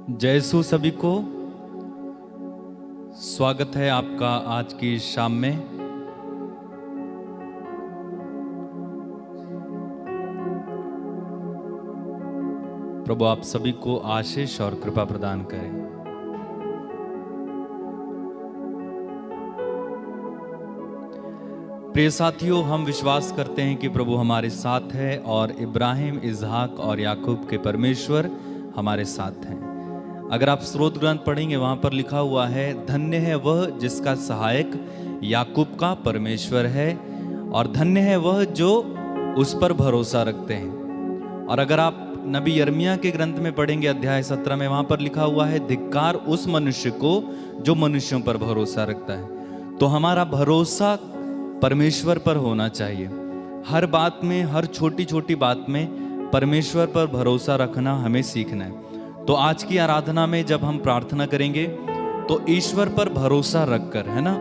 जय यीशु सभी को। स्वागत है आपका आज की शाम में। प्रभु आप सभी को आशीष और कृपा प्रदान करें। प्रिय साथियों, हम विश्वास करते हैं कि प्रभु हमारे साथ है और इब्राहिम, इसहाक और याकूब के परमेश्वर हमारे साथ हैं। अगर आप स्रोत ग्रंथ पढ़ेंगे, वहां पर लिखा हुआ है, धन्य है वह जिसका सहायक याकूब का परमेश्वर है और धन्य है वह जो उस पर भरोसा रखते हैं। और अगर आप नबी यर्मिया के ग्रंथ में पढ़ेंगे, अध्याय 17 में, वहां पर लिखा हुआ है, धिक्कार उस मनुष्य को जो मनुष्यों पर भरोसा रखता है। तो हमारा भरोसा परमेश्वर पर होना चाहिए। हर बात में, हर छोटी छोटी बात में परमेश्वर पर भरोसा रखना हमें सीखना है। तो आज की आराधना में जब हम प्रार्थना करेंगे तो ईश्वर पर भरोसा रखकर, है ना,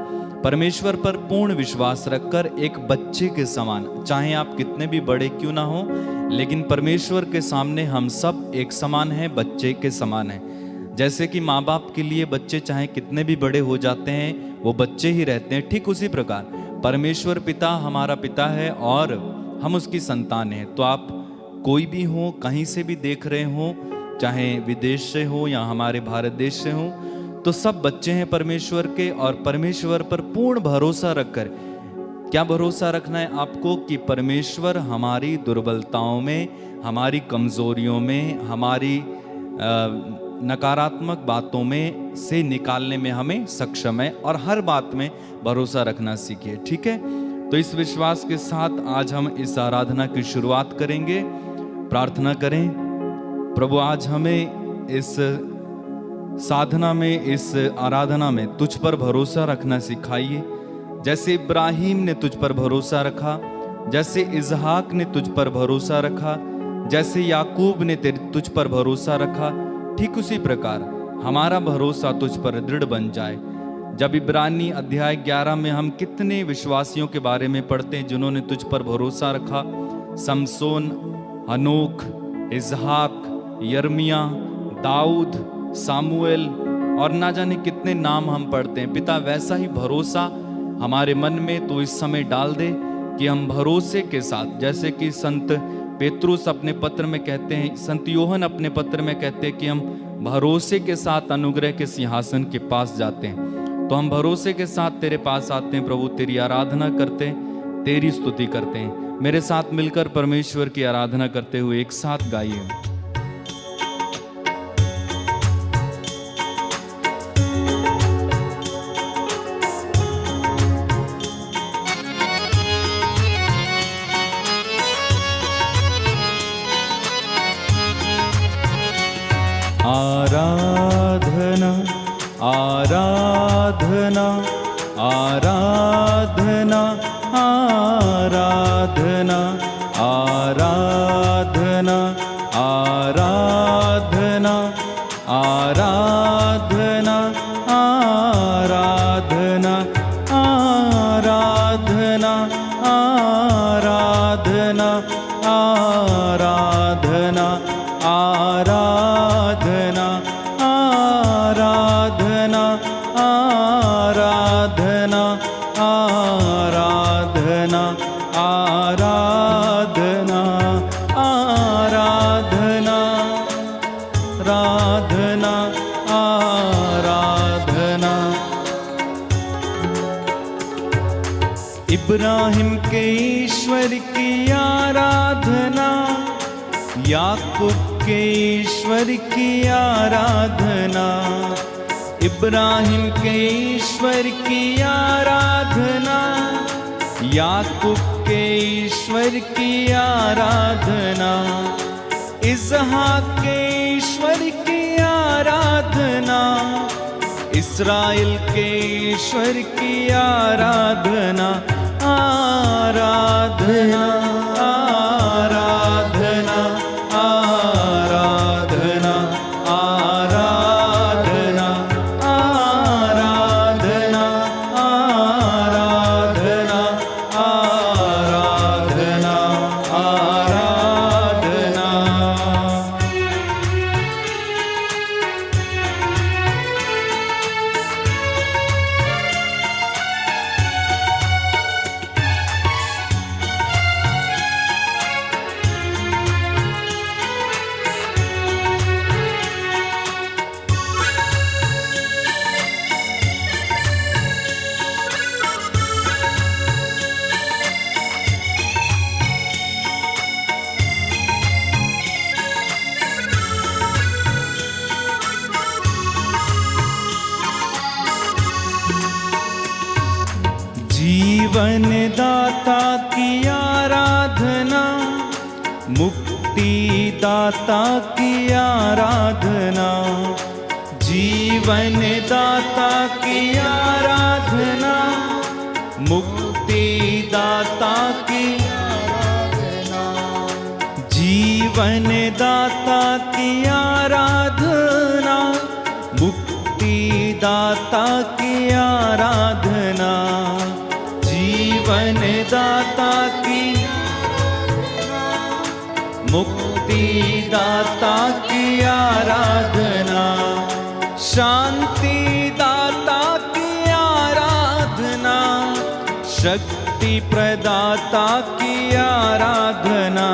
परमेश्वर पर पूर्ण विश्वास रखकर एक बच्चे के समान, चाहे आप कितने भी बड़े क्यों ना हो, लेकिन परमेश्वर के सामने हम सब एक समान हैं, बच्चे के समान हैं। जैसे कि माँ बाप के लिए बच्चे चाहे कितने भी बड़े हो जाते हैं, वो बच्चे ही रहते हैं, ठीक उसी प्रकार परमेश्वर पिता हमारा पिता है और हम उसकी संतान हैं। तो आप कोई भी हो, कहीं से भी देख रहे हो, चाहे विदेश से हो या हमारे भारत देश से हो, तो सब बच्चे हैं परमेश्वर के। और परमेश्वर पर पूर्ण भरोसा रखकर, क्या भरोसा रखना है आपको कि परमेश्वर हमारी दुर्बलताओं में, हमारी कमजोरियों में, हमारी नकारात्मक बातों में से निकालने में हमें सक्षम है और हर बात में भरोसा रखना सीखिए। ठीक है, तो इस विश्वास के साथ आज हम इस आराधना की शुरुआत करेंगे। प्रार्थना करें, प्रभु आज हमें इस साधना में, इस आराधना में तुझ पर भरोसा रखना सिखाइए। जैसे इब्राहिम ने तुझ पर भरोसा रखा, जैसे इसहाक ने तुझ पर भरोसा रखा, जैसे याकूब ने तुझ पर भरोसा रखा, ठीक उसी प्रकार हमारा भरोसा तुझ पर दृढ़ बन जाए। जब इब्रानी अध्याय 11 में हम कितने विश्वासियों के बारे में पढ़ते हैं जिन्होंने तुझ पर भरोसा रखा, समसोन, हनोक, इसहाक, यर्मिया, दाऊद, सामुएल और ना जाने कितने नाम हम पढ़ते हैं। पिता वैसा ही भरोसा हमारे मन में तो इस समय डाल दे कि हम भरोसे के साथ, जैसे कि संत पेतरुस अपने पत्र में कहते हैं, संत योहन अपने पत्र में कहते हैं कि हम भरोसे के साथ अनुग्रह के सिंहासन के पास जाते हैं। तो हम भरोसे के साथ तेरे पास आते हैं प्रभु, तेरी आराधना करते हैं, तेरी स्तुति करते हैं। मेरे साथ मिलकर परमेश्वर की आराधना करते हुए एक साथ गाइए। आराधना आराधना आराधना आराधना आराधना आराधना आराधना आराधना आराधना आराधना आराधना आराधना आराधना आराधना आराधना आराधना आराधना आराधना आराधना। इब्राहिम के ईश्वर की आराधना, याकूब के ईश्वर की आराधना, इब्राहिम के ईश्वर की आराधना, याकूब के ईश्वर की आराधना, इसहाक के ईश्वर की आराधना, इस्राएल के ईश्वर की आराधना, आराधना आराधना आराधना आराधना आराधना आराधना आराधना आराधना। जीवन दाता की आराधना, मुक्ति दाता की आराधना, जीवन दाता की आराधना, मुक्ति दाता की आराधना, जीवन दाता की आराधना, मुक्ति दाता की आराधना, जीवन दाता की मुक्ति दाता की आराधना, शांति दाता की आराधना, शक्ति प्रदाता की आराधना,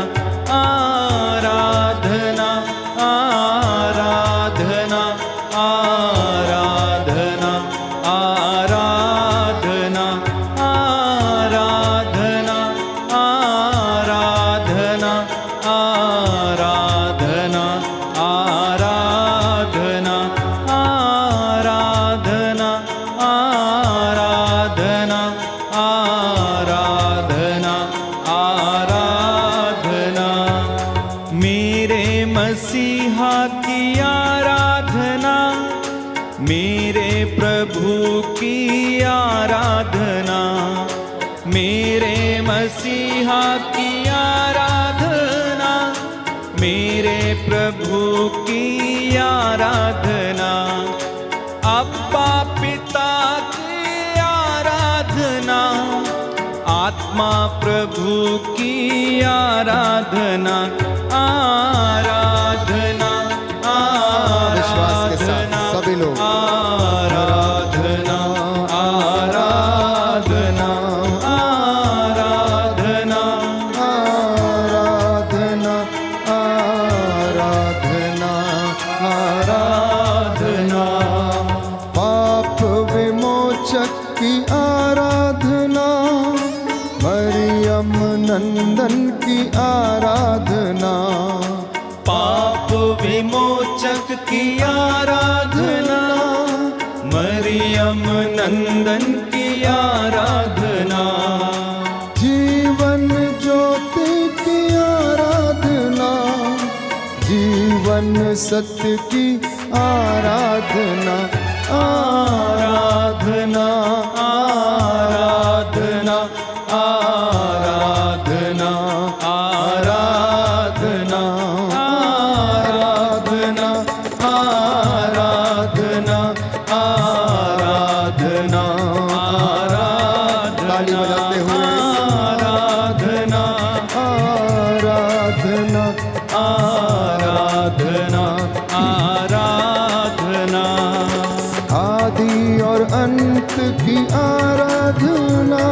आराधना आराधना आराधना आराधना आराधना आराधना आराधना आराधना आराधना आराधना आराधना आराधना, मेरे मसीहा की आराधना, मेरे प्रभु की आराधना, मेरे मसीहा की आराधना, मेरे प्रभु की आराधना, अब्बा पिता की आराधना, आत्मा प्रभु की आराधना, आराधना विश्वास के साथ आराधना सभी लोग आराधना आराधना आराधना आराधना आराधना आराधना, पाप विमोचक की आराधना, मरियम नंदन की आराधना, पाप विमोचक की आराधना, मरियम नंदन की आराधना, जीवन ज्योति की आराधना, जीवन सत्य की आराधना, आराधना आराधना आराधना आराधना आराधना आराधना आराधना ताली बजाते हुए आराधना आराधना आराधना आराधना, आदि और अंत की आराधना,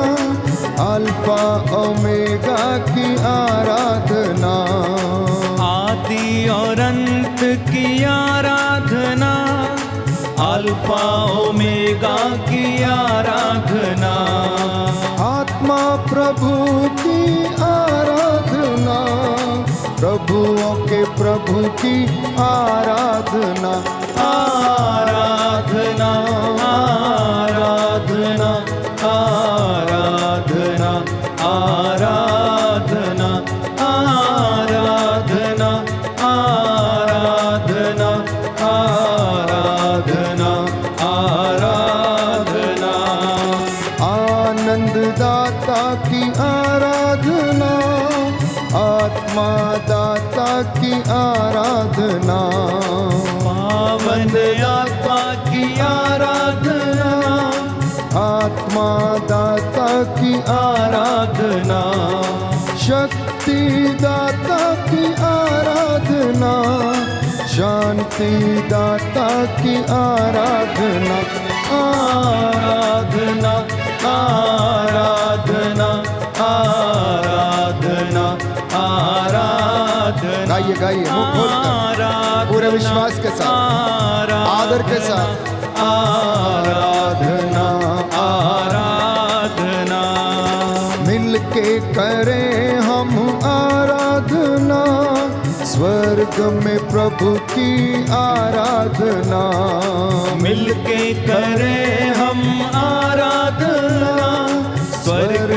अल्फा ओमेगा की आराधना, आदि और अंत की आराधना, अल्फा ओमेगा की आराधना, आत्मा प्रभु की आराधना, प्रभुओं के प्रभु की आराधना, आराधना आराधना आराधना आराधना आराधना आराधना आराधना आराधना, आनंद दाता की आराधना, आत्मा दाता की आराधना, पावन आत्मा की आराधना, आत्मा दाता की आराधना, शक्ति दाता की आराधना, शांति दाता की आराधना, आराधना आराधना आराधना आराधना, गाइए गाइए मुंह खोलकर पूरे विश्वास के साथ आदर के साथ आराधना आराधना, मिलके करें हम आराधना, स्वर्ग में प्रभु की आराधना, मिलके करें हम आराधना, स्वर्ग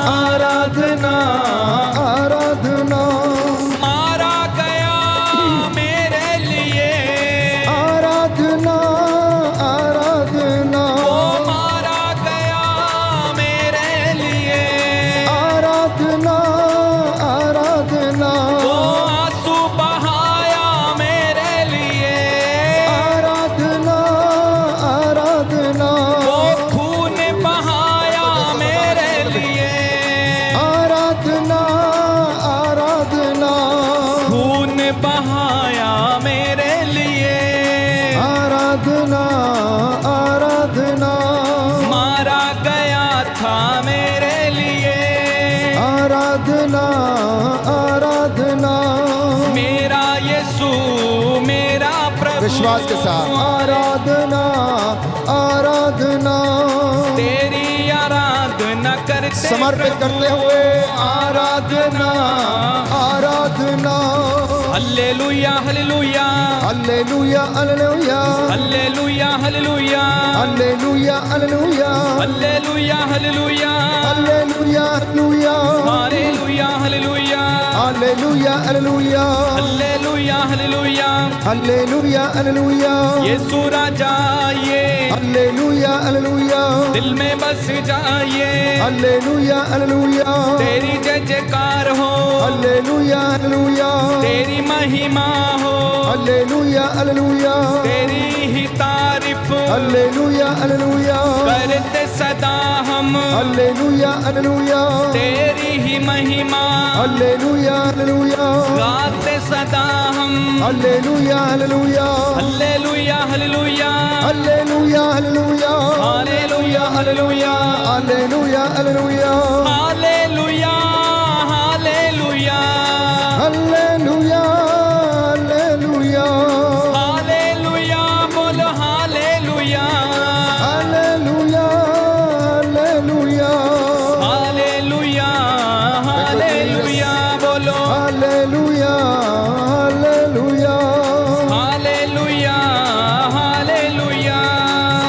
आराधना आराधना मारा गया मेरे लिए आराधना आराधना वो मारा गया मेरे लिए आराधना आराधना वो आंसू बहाया मेरे लिए आराधना आराधना वो खून बहाया मेरे लिए आराधना आराधना खून बहाया मेरे लिए आराधना आराधना मारा गया था मेरे लिए आराधना आराधना मेरा यीशु मेरा प्रभु विश्वास के साथ आराधना आराधना तेरी आराधना करते समर्पित प्रभु। करते हुए आराधना आराधना hallelujah hallelujah hallelujah hallelujah hallelujah hallelujah hallelujah hallelujah hallelujah hallelujah hallelujah hallelujah hallelujah hallelujah hallelujah hallelujah hallelujah hallelujah hallelujah hallelujah Yeshu राजा ये हालेलुया हालेलुया दिल में बस जाइए हालेलुया हालेलुया तेरी जय जयकार हो हालेलुया हालेलुया तेरी महिमा हो हालेलुया हालेलुया तेरी ही तारीफ हालेलुया हालेलुया करते सदा हम हालेलुया हालेलुया तेरी ही महिमा हालेलुया हालेलुया गाते सदा हम hallelujah hallelujah hallelujah hallelujah hallelujah hallelujah hallelujah hallelujah hallelujah hallelujah hallelujah hallelujah hallelujah hallelujah hallelujah बोलो hallelujah hallelujah hallelujah hallelujah hallelujah बोलो hallelujah hallelujah hallelujah hallelujah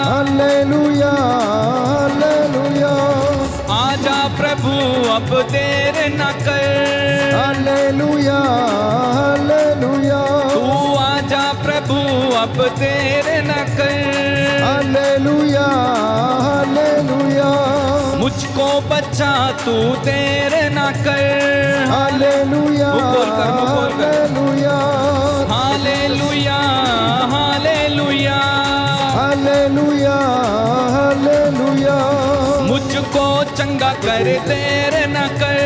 hallelujah hallelujah आजा प्रभु अब देर न कर हालेलुया हालेलुया तू आजा प्रभु अब देर न कर हालेलुया हालेलुया मुझको बचा तू देर न कर हालेलुया मुंह खोल कर, मुंह खोल कर। Hallelujah hallelujah hallelujah hallelujah hallelujah मुझको चंगा कर देर न कर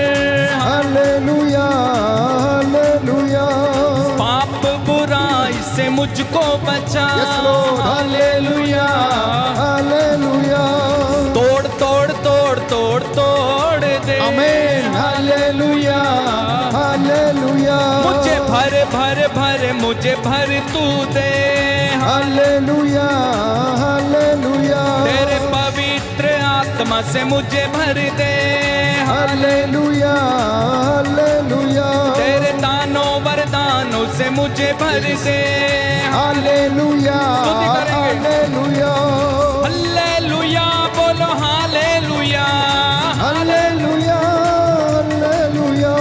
हालेलुया हालेलुया पाप बुराई से मुझको बचा Yes, Lord. हालेलुया हालेलुया तोड़ तोड़ तोड़ तोड़ तोड़ दे आमीन हालेलुया हालेलुया मुझे भर भर भर मुझे भर तू दे हालेलुया हालेलुया तेरे पवित्र आत्मा से मुझे भर दे हालेलुया हालेलुया तेरे दानों वरदानों से मुझे भर दे हालेलुया स्तुति करेंगे। हालेलुया हल्लेलुया बोलो hallelujah hallelujah hallelujah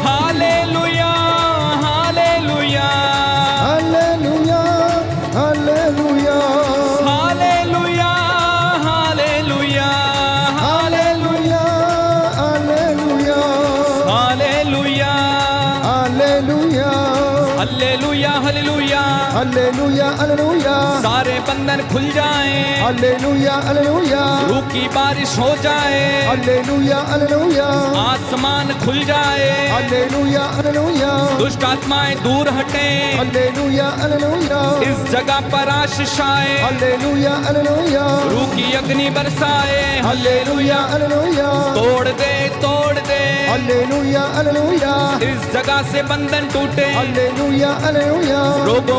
hallelujah hallelujah hallelujah hallelujah hallelujah hallelujah hallelujah hallelujah hallelujah hallelujah hallelujah hallelujah hallelujah hallelujah सारे बंधन खुल जाएं हालेलुया हालेलुया रूह की बारिश हो जाए हालेलुया हालेलुया आसमान खुल जाए हालेलुया हालेलुया दुष्ट आत्माएं दूर हटे हालेलुया हालेलुया इस जगह पर आशीष आए हालेलुया हालेलुया रूह की अग्नि बरसाए हालेलुया हालेलुया तोड़ दे हालेलुया हालेलुया इस जगह से बंधन टूटे हालेलुया हालेलुया रोगों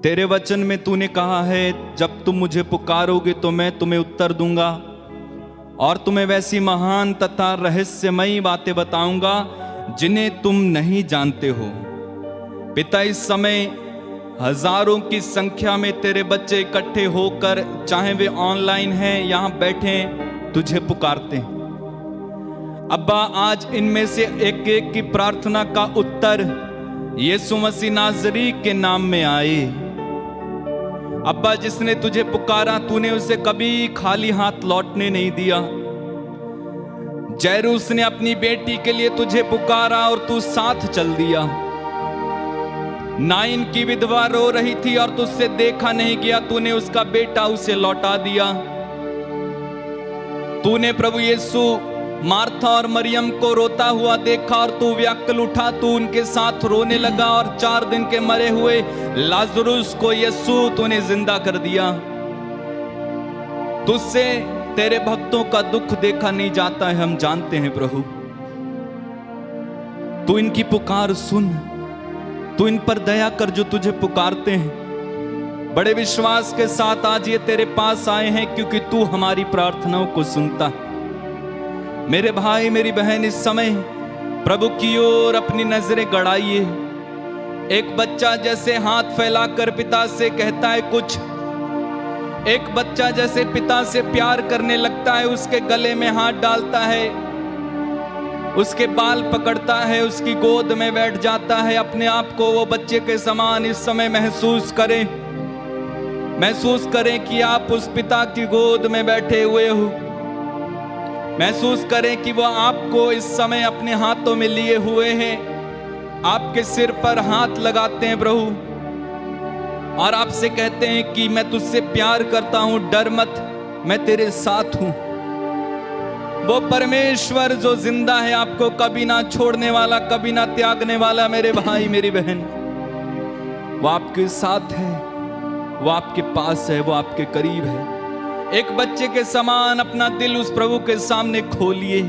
तेरे वचन में तूने कहा है जब तुम मुझे पुकारोगे तो मैं तुम्हें उत्तर दूंगा और तुम्हें वैसी महान तथा रहस्यमयी बातें बताऊंगा जिन्हें तुम नहीं जानते हो। पिता, इस समय हजारों की संख्या में तेरे बच्चे इकट्ठे होकर, चाहे वे ऑनलाइन हैं यहां बैठे, तुझे पुकारते हैं। अब्बा, आज इनमें से एक एक की प्रार्थना का उत्तर यीशु मसीह नाज़री के नाम में आए। अब्बा, जिसने तुझे पुकारा तूने उसे कभी खाली हाथ लौटने नहीं दिया। जैरूस ने अपनी बेटी के लिए तुझे पुकारा और तू साथ चल दिया। नाइन की विधवा रो रही थी और तुझसे देखा नहीं गया, तूने उसका बेटा उसे लौटा दिया। तूने प्रभु यीशु मार्था और मरियम को रोता हुआ देखा और तू व्याकुल उठा, तू उनके साथ रोने लगा और 4 दिन के मरे हुए लाजरुस को यीशु तूने जिंदा कर दिया। तुझसे तेरे भक्तों का दुख देखा नहीं जाता है, हम जानते हैं प्रभु। तू इनकी पुकार सुन, तू इन पर दया कर जो तुझे पुकारते हैं। बड़े विश्वास के साथ आज ये तेरे पास आए हैं क्योंकि तू हमारी प्रार्थनाओं को सुनता है। मेरे भाई मेरी बहन, इस समय प्रभु की ओर अपनी नजरें गड़ाइए। एक बच्चा जैसे हाथ फैलाकर पिता से कहता है कुछ, एक बच्चा जैसे पिता से प्यार करने लगता है, उसके गले में हाथ डालता है, उसके बाल पकड़ता है, उसकी गोद में बैठ जाता है, अपने आप को वो बच्चे के समान इस समय महसूस करें कि आप उस पिता की गोद में बैठे हुए हो। महसूस करें कि वो आपको इस समय अपने हाथों में लिए हुए हैं, आपके सिर पर हाथ लगाते हैं प्रभु और आपसे कहते हैं कि मैं तुझसे प्यार करता हूं, डर मत, मैं तेरे साथ हूं। वो परमेश्वर जो जिंदा है, आपको कभी ना छोड़ने वाला, कभी ना त्यागने वाला, मेरे भाई मेरी बहन, वो आपके साथ है, वो आपके पास है, वो आपके करीब है। एक बच्चे के समान अपना दिल उस प्रभु के सामने खोलिए।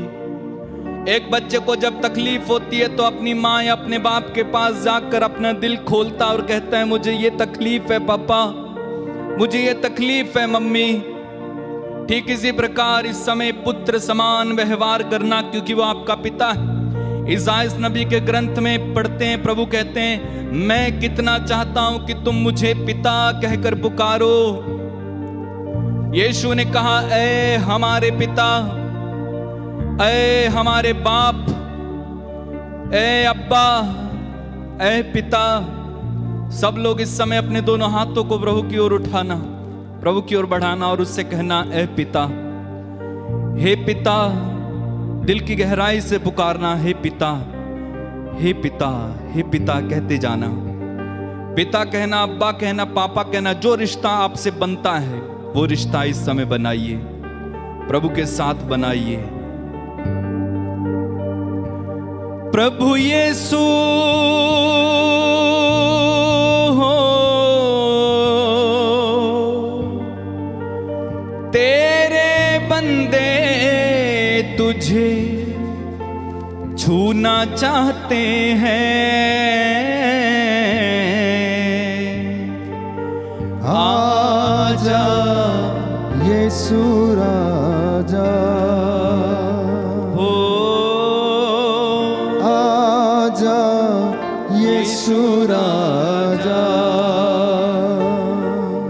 एक बच्चे को जब तकलीफ होती है तो अपनी माँ या अपने बाप के पास जाकर अपना दिल खोलता और कहता है मुझे ये तकलीफ है पापा, मुझे ये तकलीफ है मम्मी। ठीक इसी प्रकार इस समय पुत्र समान व्यवहार करना, क्योंकि वो आपका पिता है। इसाइयाह नबी के ग्रंथ में पढ़ते हैं, प्रभु कहते हैं मैं कितना चाहता हूं कि तुम मुझे पिता कहकर पुकारो। यीशु ने कहा ऐ हमारे पिता, ऐ हमारे बाप, ऐ अब्बा, ऐ पिता। सब लोग इस समय अपने दोनों हाथों को प्रभु की ओर उठाना, प्रभु की ओर बढ़ाना और उससे कहना ऐ पिता, हे पिता, दिल की गहराई से पुकारना, हे पिता, हे पिता, हे पिता कहते जाना। पिता कहना, अब्बा कहना, पापा कहना। जो रिश्ता आपसे बनता है वो रिश्ता इस समय बनाइए, प्रभु के साथ बनाइए। प्रभु यीशु तेरे बंदे तुझे छूना चाहते हैं। आजा यीशु राजा, हो आजा यीशु राजा।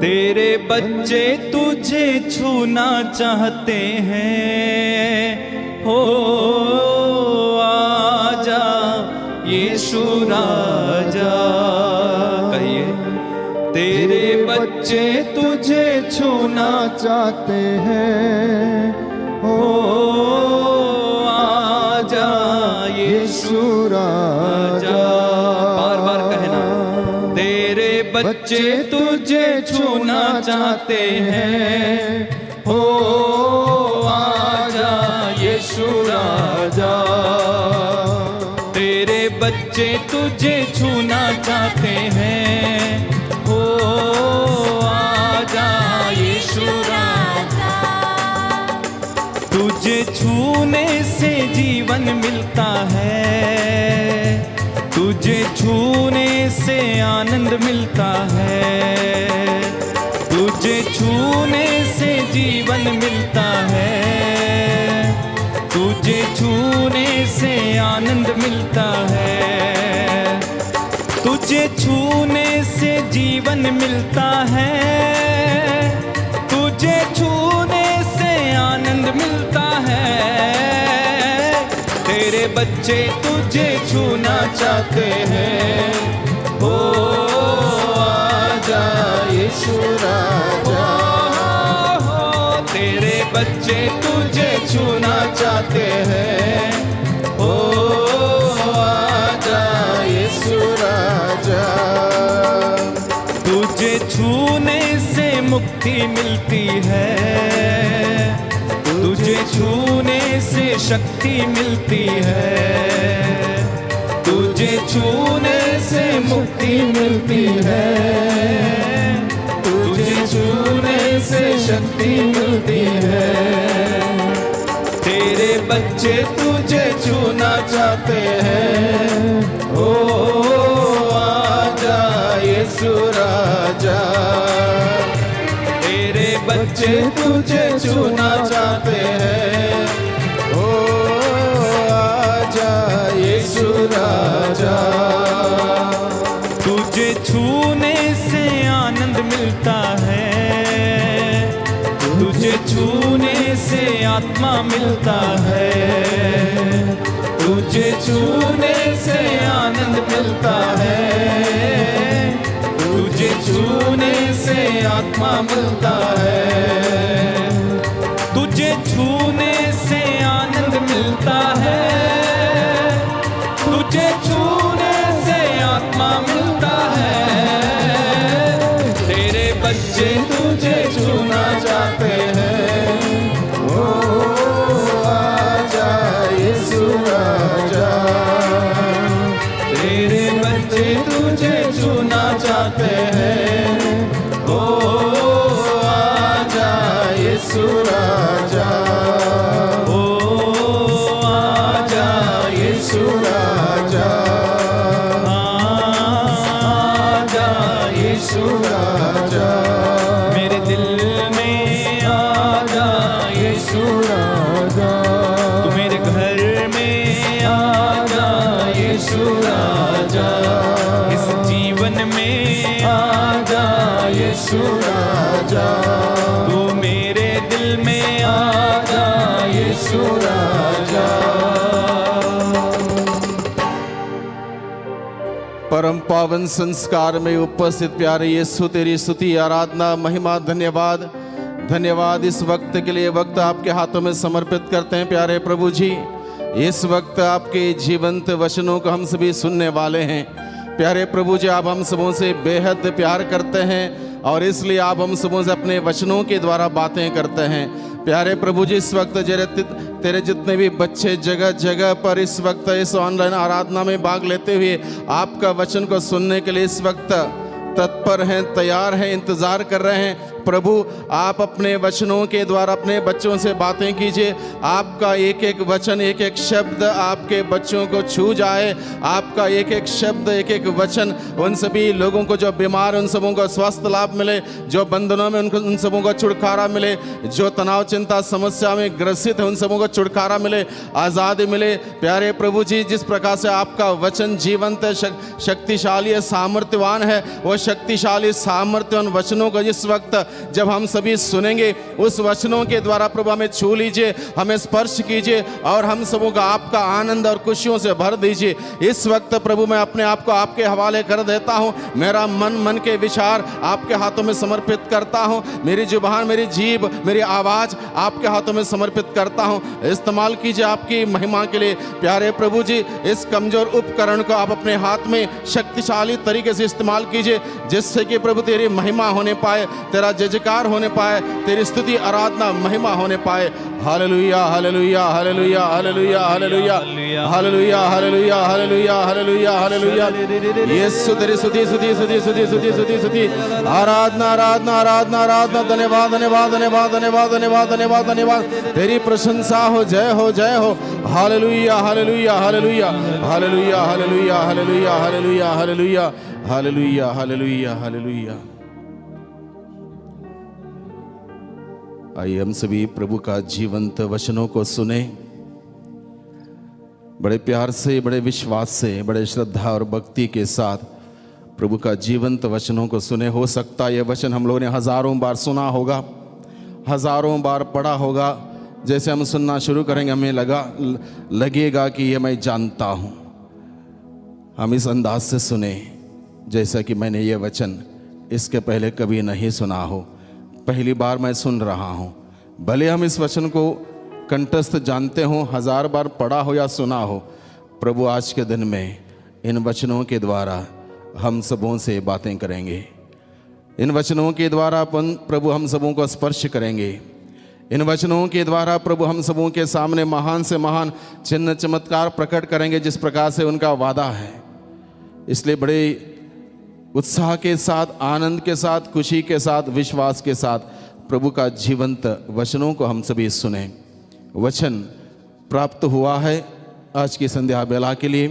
तेरे बच्चे तुझे छूना चाहते हैं, हो आजा यीशु राजा। कहिए, तेरे बच्चे तुझे छूना चाहते हैं, हो आजा यीशु राजा। बार बार कहना, तेरे बच्चे तुझे छूना चाहते हैं, हो आजा यीशु राजा। तेरे बच्चे तुझे छूना चाहते हैं, हो आजा यीशु राजा। तुझे छूने से जीवन मिलता है, तुझे छूने से आनंद मिलता है, तुझे छूने से जीवन मिलता है, तुझे छूने से आनंद मिलता है, तुझे छूने से जीवन मिलता है, तुझे छूने से आनंद मिलता है। तेरे बच्चे तुझे छूना चाहते हैं, ओ आजा यीशु राजा। तेरे बच्चे तुझे छूना चाहते हैं, ओ आजा यीशु राजा। तुझे छूने से मुक्ति मिलती है, तुझे छूने से शक्ति मिलती है, तुझे छूने से मुक्ति मिलती है, तुझे छूने से शक्ति मिलती है। तेरे बच्चे तुझे छूना चाहते हैं, ओ आजा यीशु राजा। तेरे बच्चे तुझे छूना चाहते हैं, ओ आजा यीशु राजा। तुझे छूने से आनंद मिलता है, तुझे छूने से आत्मा मिलता है, तुझे छूने से आनंद मिलता है, तुझे छूने से आत्मा मिलता है, तुझे छूने से आनंद मिलता है, तुझे छूने से आत्मा मिलता है। तेरे बच्चे तुझे छूना चाहते हैं, ओ आजा यीशु राजा। तेरे बच्चे तुझे छूना चाहते हैं, ओ आजा यीशु राजा, ओ आजा यीशु राजा, आजा यीशु राजा। मेरे दिल में आजा यीशु राजा, तू मेरे घर में आजा यीशु राजा, इस जीवन में आजा यीशु राजा, तू मेरे दिल में आजा यीशु राजा। परम पावन संस्कार में उपस्थित प्यारे यीशु, तेरी स्तुति आराधना महिमा धन्यवाद धन्यवाद इस वक्त के लिए वक्त आपके हाथों में समर्पित करते हैं प्यारे प्रभु जी। इस वक्त आपके जीवंत वचनों को हम सभी सुनने वाले हैं प्यारे प्रभु जी। आप हम सबों से बेहद प्यार करते हैं और इसलिए आप हम सबों से अपने वचनों के द्वारा बातें करते हैं प्यारे प्रभु जी। इस वक्त तेरे जितने भी बच्चे जगह जगह पर इस वक्त इस ऑनलाइन आराधना में भाग लेते हुए आपका वचन को सुनने के लिए इस वक्त तत्पर हैं, तैयार हैं, इंतज़ार कर रहे हैं प्रभु। आप अपने वचनों के द्वारा अपने बच्चों से बातें कीजिए। आपका एक एक वचन, एक एक शब्द आपके बच्चों को छू जाए। आपका एक एक शब्द, एक एक वचन उन सभी लोगों को जो बीमार, उन सबों को स्वस्थ लाभ मिले, जो बंधनों में उन सबों को छुटकारा मिले, जो तनाव चिंता समस्या में ग्रसित है उन सबों को छुटकारा मिले, आज़ादी मिले प्यारे प्रभु जी। जिस प्रकार से आपका वचन जीवंत है, शक्तिशाली है, सामर्थ्यवान है, वो शक्तिशाली सामर्थ्यवान वचनों को जिस वक्त जब हम सभी सुनेंगे उस वचनों के द्वारा प्रभु हमें छू लीजिए, हमें स्पर्श कीजिए और हम सबों का आपका आनंद और खुशियों से भर दीजिए। इस वक्त प्रभु मैं अपने आप को आपके हवाले कर देता हूँ। मेरा मन के विचार आपके हाथों में समर्पित करता हूँ। मेरी जुबान, मेरी जीभ, मेरी आवाज़ आपके हाथों में समर्पित करता हूँ। इस्तेमाल कीजिए आपकी महिमा के लिए प्यारे प्रभु जी। इस कमज़ोर उपकरण को आप अपने हाथ में शक्तिशाली तरीके से इस्तेमाल कीजिए जिससे कि प्रभु तेरी महिमा होने पाए, तेरा जय जयकार होने पाए, तेरी स्तुति आराधना महिमा होने पाए। Hallelujah hallelujah hallelujah hallelujah hallelujah hallelujah hallelujah hallelujah hallelujah hallelujah. Yeshu तेरी स्तुति स्तुति स्तुति स्तुति स्तुति स्तुति स्तुति आराधना आराधना आराधना आराधना। धन्यवाद धन्यवाद धन्यवाद धन्यवाद धन्यवाद धन्यवाद धन्यवाद। तेरी प्रशंसा हो, जय हो, जय हो। Hallelujah hallelujah hallelujah hallelujah hallelujah hallelujah hallelujah hallelujah hallelujah hallelujah hallelujah. आइए हम सभी प्रभु का जीवंत वचनों को सुने, बड़े प्यार से, बड़े विश्वास से, बड़े श्रद्धा और भक्ति के साथ प्रभु का जीवंत वचनों को सुने। हो सकता है यह वचन हम लोगों ने हजारों बार सुना होगा, हजारों बार पढ़ा होगा। जैसे हम सुनना शुरू करेंगे हमें लगेगा कि ये मैं जानता हूँ। हम इस अंदाज से सुने जैसा कि मैंने ये वचन इसके पहले कभी नहीं सुना हो, पहली बार मैं सुन रहा हूँ। भले हम इस वचन को कंठस्थ जानते हों, हजार बार पढ़ा हो या सुना हो, प्रभु आज के दिन में इन वचनों के द्वारा हम सबों से बातें करेंगे। इन वचनों के द्वारा प्रभु हम सबों को स्पर्श करेंगे। इन वचनों के द्वारा प्रभु हम सबों के सामने महान से महान चिन्ह चमत्कार प्रकट करेंगे, जिस प्रकार से उनका वादा है। इसलिए बड़े उत्साह के साथ, आनंद के साथ, खुशी के साथ, विश्वास के साथ प्रभु का जीवंत वचनों को हम सभी सुने। वचन प्राप्त हुआ है आज की संध्या बेला के लिए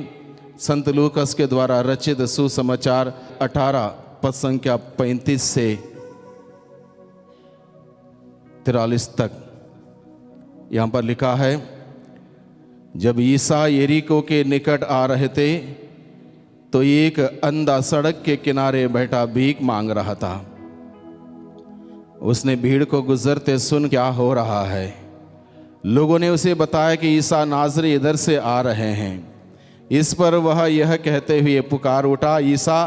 संत लूकास के द्वारा रचित सुसमाचार 18 पद संख्या 35 से 43 तक। यहाँ पर लिखा है, जब ईसा यरीको के निकट आ रहे थे तो एक अंधा सड़क के किनारे बैठा भीख मांग रहा था। उसने भीड़ को गुजरते सुन क्या हो रहा है। लोगों ने उसे बताया कि ईसा नाज़री इधर से आ रहे हैं। इस पर वह यह कहते हुए पुकार उठा, ईसा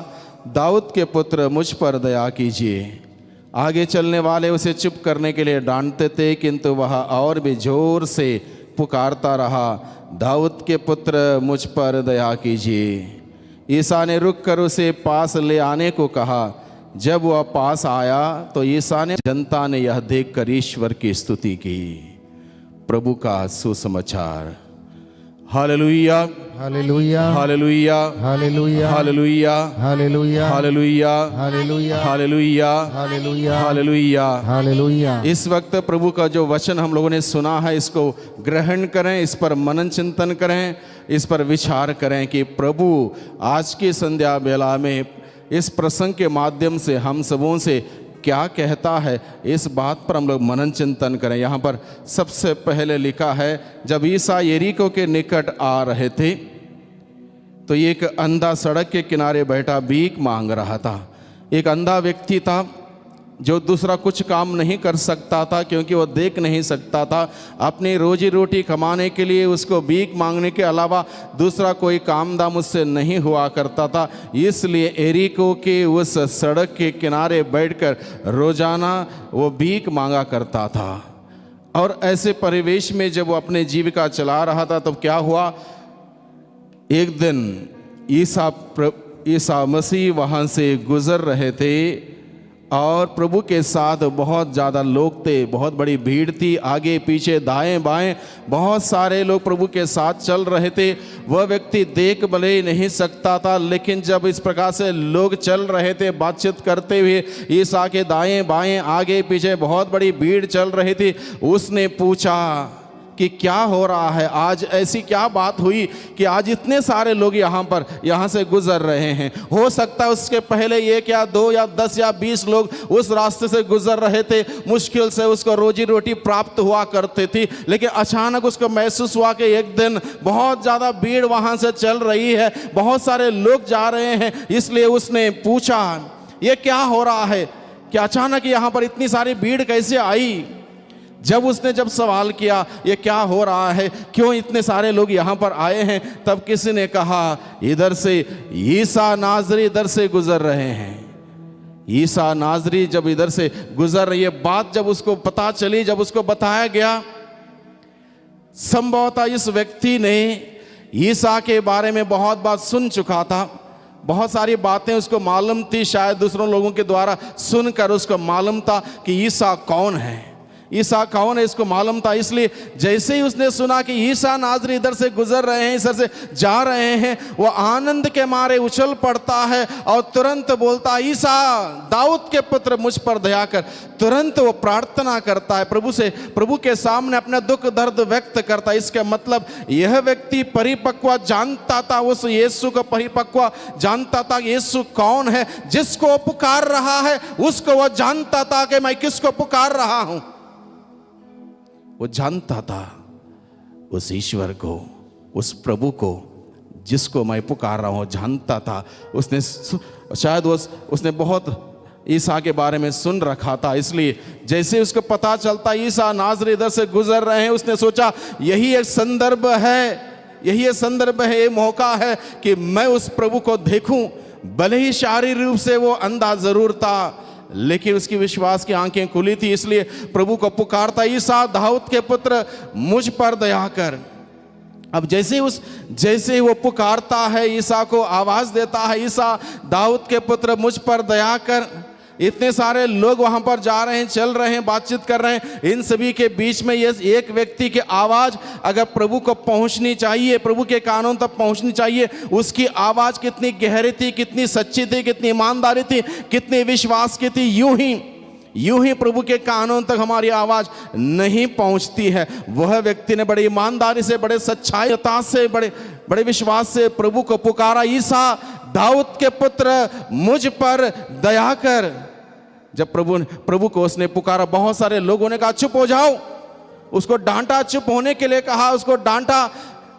दाऊद के पुत्र मुझ पर दया कीजिए। आगे चलने वाले उसे चुप करने के लिए डांटते थे, किंतु वह और भी जोर से पुकारता रहा, दाऊद के पुत्र मुझ पर दया कीजिए। ईसा ने रुककर उसे पास ले आने को कहा। जब वह पास आया तो ईसा ने जनता ने यह देखकर ईश्वर की स्तुति की। प्रभु का सुसमाचार। Hallelujah hallelujah hallelujah hallelujah hallelujah hallelujah hallelujah hallelujah hallelujah hallelujah hallelujah hallelujah. इस वक्त प्रभु का जो वचन हम लोगों ने सुना है, इसको ग्रहण करें, इस पर मनन चिंतन करें, इस पर विचार करें कि प्रभु आज की संध्या बेला में इस प्रसंग के माध्यम से हम सबों से क्या कहता है। इस बात पर हम लोग मनन चिंतन करें। यहाँ पर सबसे पहले लिखा है, जब ईसा यरीको के निकट आ रहे थे तो एक अंधा सड़क के किनारे बैठा भीख मांग रहा था। एक अंधा व्यक्ति था जो दूसरा कुछ काम नहीं कर सकता था, क्योंकि वो देख नहीं सकता था। अपनी रोजी रोटी कमाने के लिए उसको भीख मांगने के अलावा दूसरा कोई काम दाम उससे नहीं हुआ करता था। इसलिए यरीको के उस सड़क के किनारे बैठकर रोजाना वो भीख मांगा करता था। और ऐसे परिवेश में जब वो अपने जीविका चला रहा था, तब क्या हुआ, एक दिन ईसा मसीह वहाँ से गुजर रहे थे और प्रभु के साथ बहुत ज़्यादा लोग थे, बहुत बड़ी भीड़ थी। आगे पीछे दाएं बाएं बहुत सारे लोग प्रभु के साथ चल रहे थे। वह व्यक्ति देख भले ही नहीं सकता था, लेकिन जब इस प्रकार से लोग चल रहे थे बातचीत करते हुए, ईसा के दाएं बाएं आगे पीछे बहुत बड़ी भीड़ चल रही थी, उसने पूछा कि क्या हो रहा है, आज ऐसी क्या बात हुई कि आज इतने सारे लोग यहाँ से गुजर रहे हैं। हो सकता है उसके पहले 1 या 2 या 10 या 20 लोग उस रास्ते से गुजर रहे थे, मुश्किल से उसको रोजी रोटी प्राप्त हुआ करती थी, लेकिन अचानक उसको महसूस हुआ कि एक दिन बहुत ज़्यादा भीड़ वहाँ से चल रही है, बहुत सारे लोग जा रहे हैं। इसलिए उसने पूछा ये क्या हो रहा है कि अचानक यहाँ पर इतनी सारी भीड़ कैसे आई। जब सवाल किया ये क्या हो रहा है, क्यों इतने सारे लोग यहाँ पर आए हैं, तब किसी ने कहा इधर से ईसा नाज़री इधर से गुजर रहे हैं। ईसा नाज़री जब इधर से गुजर रही है, बात जब उसको पता चली, जब उसको बताया गया, संभवतः इस व्यक्ति ने ईसा के बारे में बहुत बात सुन चुका था, बहुत सारी बातें उसको मालूम थी, शायद दूसरों लोगों के द्वारा सुनकर उसको मालूम था कि ईसा कौन है, ईसा कौन है, इसको मालूम था। इसलिए जैसे ही उसने सुना कि ईसा नाज़री इधर से गुजर रहे हैं, इधर से जा रहे हैं, वो आनंद के मारे उछल पड़ता है और तुरंत बोलता, ईसा दाऊद के पुत्र मुझ पर दया कर। तुरंत वो प्रार्थना करता है प्रभु से, प्रभु के सामने अपना दुख दर्द व्यक्त करता है। इसके मतलब यह व्यक्ति परिपक्व जानता था, उस यीशु को परिपक्व जानता था, यीशु कौन है, जिसको पुकार रहा है उसको वो जानता था कि मैं किसको पुकार रहा हूं। वो जानता था उस ईश्वर को, उस प्रभु को जिसको मैं पुकार रहा हूं, जानता था। उसने शायद उसने बहुत ईसा के बारे में सुन रखा था, इसलिए जैसे उसको पता चलता ईसा नाज़री इधर से गुजर रहे हैं, उसने सोचा यही एक संदर्भ है, यही एक संदर्भ है, ये मौका है कि मैं उस प्रभु को देखूं। भले ही शारीरिक रूप से वो अंधा जरूर था, लेकिन उसकी विश्वास की आंखें खुली थी, इसलिए प्रभु को पुकारता, ईसा दाऊद के पुत्र मुझ पर दया कर। अब जैसे वो पुकारता है, ईसा को आवाज देता है, ईसा दाऊद के पुत्र मुझ पर दया कर। इतने सारे लोग वहां पर जा रहे हैं, चल रहे हैं, बातचीत कर रहे हैं, इन सभी के बीच में ये एक व्यक्ति की आवाज अगर प्रभु को पहुंचनी चाहिए, प्रभु के कानों तक पहुंचनी चाहिए, उसकी आवाज कितनी गहरी थी, कितनी सच्ची थी, कितनी ईमानदारी थी, कितनी विश्वास की थी। यूं ही प्रभु के कानों तक हमारी आवाज नहीं पहुंचती है। वह व्यक्ति ने बड़ी ईमानदारी से, बड़े सच्चाईता से, बड़े विश्वास से प्रभु को पुकारा, ईसा दाऊद के पुत्र मुझ पर दया कर। जब प्रभु को उसने पुकारा, बहुत सारे लोगों ने कहा चुप हो जाओ, उसको डांटा, चुप होने के लिए कहा, उसको डांटा,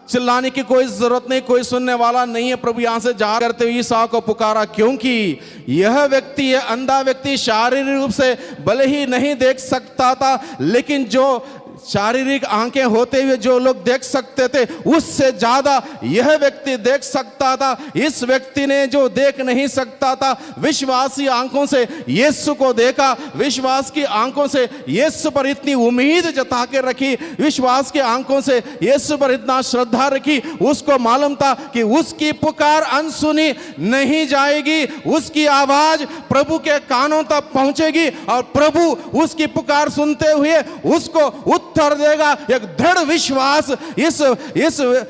चिल्लाने की कोई जरूरत नहीं, कोई सुनने वाला नहीं है। प्रभु यहां से जा करते हुए ईसा को पुकारा, क्योंकि यह व्यक्ति, यह अंधा व्यक्ति शारीरिक रूप से भले ही नहीं देख सकता था, लेकिन जो शारीरिक आंखें होते हुए जो लोग देख सकते थे, उससे ज्यादा यह व्यक्ति देख सकता था। इस व्यक्ति ने जो देख नहीं सकता था, विश्वासी आंखों से यीशु को देखा, विश्वास की आंखों से यीशु पर इतनी उम्मीद जता के रखी, विश्वास की आंखों से यीशु पर इतना श्रद्धा रखी। उसको मालूम था कि उसकी पुकार अनसुनी नहीं जाएगी, उसकी आवाज प्रभु के कानों तक पहुंचेगी और प्रभु उसकी पुकार सुनते हुए उसको उत्तर देगा। एक दृढ़ विश्वास इस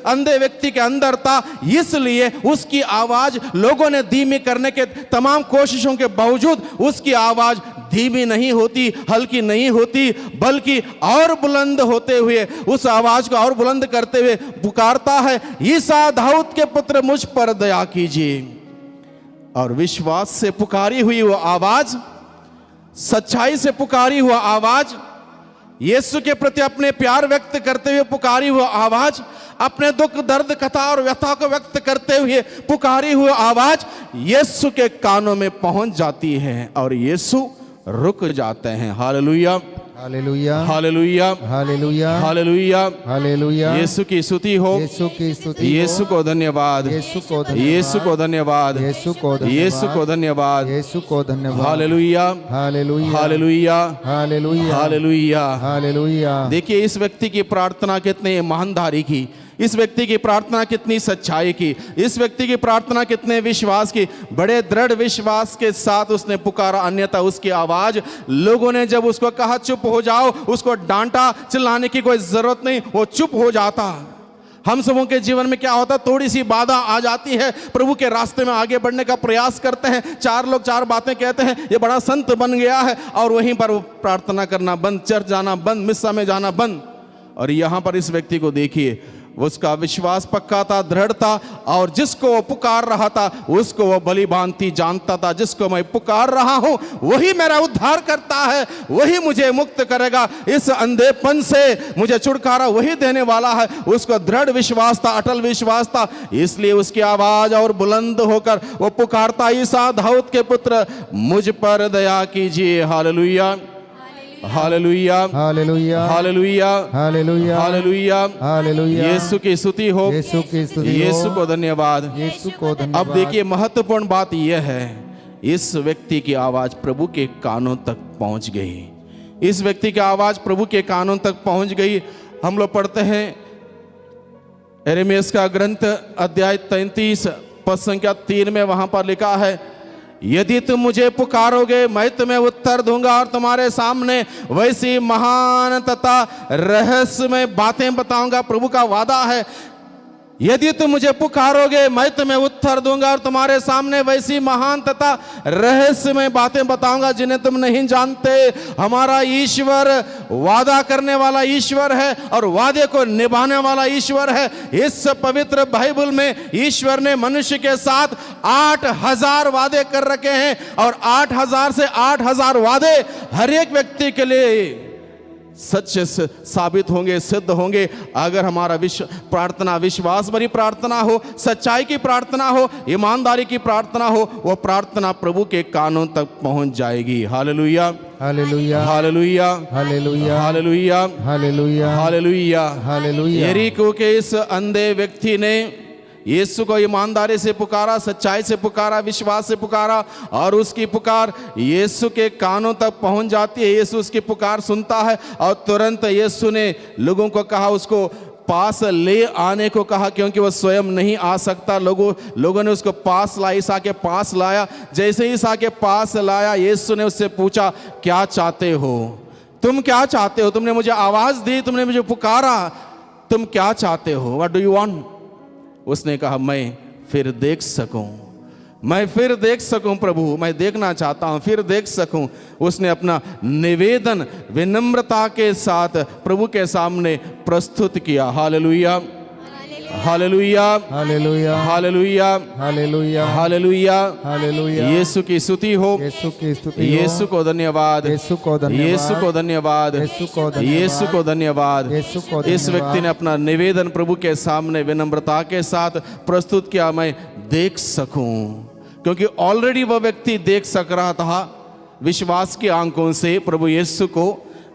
अंधे व्यक्ति के अंदर था, इसलिए उसकी आवाज लोगों ने धीमी करने के तमाम कोशिशों के बावजूद उसकी आवाज धीमी नहीं होती, हल्की नहीं होती, बल्कि और बुलंद होते हुए, उस आवाज को और बुलंद करते हुए पुकारता है, ईसा दाऊद के पुत्र मुझ पर दया कीजिए। और विश्वास से पुकारी हुई वो आवाज, सच्चाई से पुकारी हुआ आवाज, यीशु के प्रति अपने प्यार व्यक्त करते हुए पुकारी हुआ आवाज, अपने दुख दर्द कथा और व्यथा को व्यक्त करते हुए पुकारी हुआ आवाज यीशु के कानों में पहुंच जाती है और यीशु रुक जाते हैं। Hallelujah, hallelujah, hallelujah, hallelujah, hallelujah, hallelujah. Yeshu की स्तुति हो, यीशु की स्तुति, यीशु को धन्यवाद, यीशु को धन्यवाद, यीशु को धन्यवाद, यीशु को धन्यवाद, यीशु को धन्यवाद, यीशु को धन्यवाद। Hallelujah, hallelujah, hallelujah, hallelujah, hallelujah. Hallelujah. देखिए इस व्यक्ति की प्रार्थना कितनी ईमानदारी की, इस व्यक्ति की प्रार्थना कितनी सच्चाई की, इस व्यक्ति की प्रार्थना कितने विश्वास की, बड़े दृढ़ विश्वास के साथ उसने पुकारा, अन्यथा उसकी आवाज, लोगों ने जब उसको कहा चुप हो जाओ, उसको डांटा, चिल्लाने की कोई जरूरत नहीं, वो चुप हो जाता। हम सबों के जीवन में क्या होता, थोड़ी सी बाधा आ जाती है, प्रभु के रास्ते में आगे बढ़ने का प्रयास करते हैं, चार लोग चार बातें कहते हैं, ये बड़ा संत बन गया है, और वहीं पर वो प्रार्थना करना बंद, चर्च जाना बंद, मिस्सा में जाना बंद। और यहां पर इस व्यक्ति को देखिए, उसका विश्वास पक्का था, दृढ़ था, और जिसको वो पुकार रहा था उसको वो भली भांति जानता था। जिसको मैं पुकार रहा हूं वही मेरा उद्धार करता है, वही मुझे मुक्त करेगा, इस अंधेपन से मुझे छुटकारा वही देने वाला है। उसको दृढ़ विश्वास था, अटल विश्वास था, इसलिए उसकी आवाज और बुलंद होकर वो पुकारता, ईसा दाऊद के पुत्र मुझ पर दया कीजिए। Hallelujah, hallelujah, hallelujah, hallelujah, hallelujah, hallelujah, hallelujah. Yeshu की स्तुति हो, यीशु की स्तुति हो, यीशु को धन्यवाद, यीशु को धन्यवाद। अब देखिए महत्वपूर्ण बात यह है, इस व्यक्ति की आवाज प्रभु के कानों तक पहुंच गई, इस व्यक्ति की आवाज प्रभु के कानों तक पहुंच गई। हम लोग पढ़ते हैं यिर्मयाह का ग्रंथ अध्याय 33 पद संख्या 3 में वहां पर लिखा है, यदि तुम मुझे पुकारोगे मैं तुम्हें उत्तर दूंगा और तुम्हारे सामने वैसी महान तथा रहस्यमय बातें बताऊंगा। प्रभु का वादा है, यदि तुम मुझे पुकारोगे मैं तुम्हें उत्तर दूंगा और तुम्हारे सामने वैसी महान तथा रहस्यमय बातें बताऊंगा जिन्हें तुम नहीं जानते। हमारा ईश्वर वादा करने वाला ईश्वर है और वादे को निभाने वाला ईश्वर है। इस पवित्र बाइबल में ईश्वर ने मनुष्य के साथ 8000 वादे कर रखे हैं और 8000 से 8000 वादे हर एक व्यक्ति के लिए सच साबित होंगे, सिद्ध होंगे, अगर हमारा प्रार्थना विश्वास भरी प्रार्थना हो, सच्चाई की प्रार्थना हो, ईमानदारी की प्रार्थना हो, वो प्रार्थना प्रभु के कानों तक पहुंच जाएगी। Hallelujah, hallelujah, hallelujah, hallelujah, hallelujah, hallelujah, hallelujah, hallelujah. Yariko के इस अंधे व्यक्ति ने यीशु को ईमानदारी से पुकारा, सच्चाई से पुकारा, विश्वास से पुकारा और उसकी पुकार यीशु के कानों तक पहुंच जाती है। यीशु उसकी पुकार सुनता है और तुरंत यीशु ने लोगों को कहा, उसको पास ले आने को कहा, क्योंकि वह स्वयं नहीं आ सकता। लोगों ने उसको पास लाया, ईसा के पास लाया। जैसे ही ईसा के पास लाया, यीशु ने उससे पूछा, क्या चाहते हो? तुम क्या चाहते हो? तुमने मुझे आवाज दी, तुमने मुझे पुकारा, तुम क्या चाहते हो? What do you want? उसने कहा, मैं फिर देख सकूं, मैं फिर देख सकूं प्रभु, मैं देखना चाहता हूं, फिर देख सकूं। उसने अपना निवेदन विनम्रता के साथ प्रभु के सामने प्रस्तुत किया। Hallelujah, hallelujah, hallelujah, hallelujah, hallelujah, hallelujah, hallelujah. Yeshu की स्तुति हो, यीशु की स्तुति हो, यीशु को धन्यवाद, यीशु को धन्यवाद, यीशु को धन्यवाद, यीशु को धन्यवाद, यीशु को धन्यवाद। यीशु को इस धन्यवाद। व्यक्ति ने अपना निवेदन प्रभु के सामने विनम्रता के साथ प्रस्तुत किया, मैं देख सकूं, क्योंकि ऑलरेडी वह व्यक्ति देख सक रहा था विश्वास की आंखों से प्रभु यीशु को,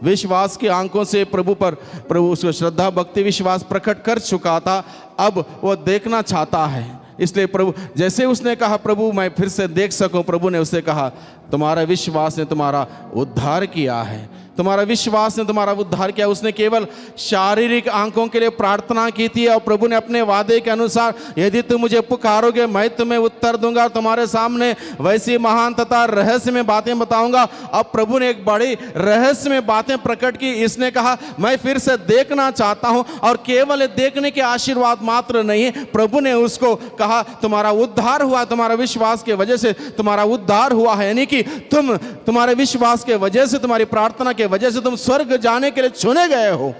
विश्वास की आंखों से प्रभु उसको श्रद्धा भक्ति विश्वास प्रकट कर चुका था। अब वो देखना चाहता है, इसलिए प्रभु जैसे उसने कहा, प्रभु मैं फिर से देख सकूं, प्रभु ने उससे कहा, तुम्हारा विश्वास ने तुम्हारा उद्धार किया है, तुम्हारा विश्वास ने तुम्हारा उद्धार किया। उसने केवल शारीरिक आंखों के लिए प्रार्थना की थी और प्रभु ने अपने वादे के अनुसार, यदि तुम मुझे पुकारोगे मैं तुम्हें उत्तर दूंगा, तुम्हारे सामने वैसी महान तथा रहस्य में बातें बताऊंगा। अब प्रभु ने एक बड़ी रहस्य में बातें प्रकट की। इसने कहा, मैं फिर से देखना चाहता हूं, और केवल देखने के आशीर्वाद मात्र नहीं, प्रभु ने उसको कहा, तुम्हारा उद्धार हुआ, तुम्हारा विश्वास के वजह से तुम्हारा उद्धार हुआ है। यानी कि तुम्हारे विश्वास के वजह से, तुम्हारी प्रार्थना के वजह से तुम स्वर्ग जाने के लिए चुने गए हो।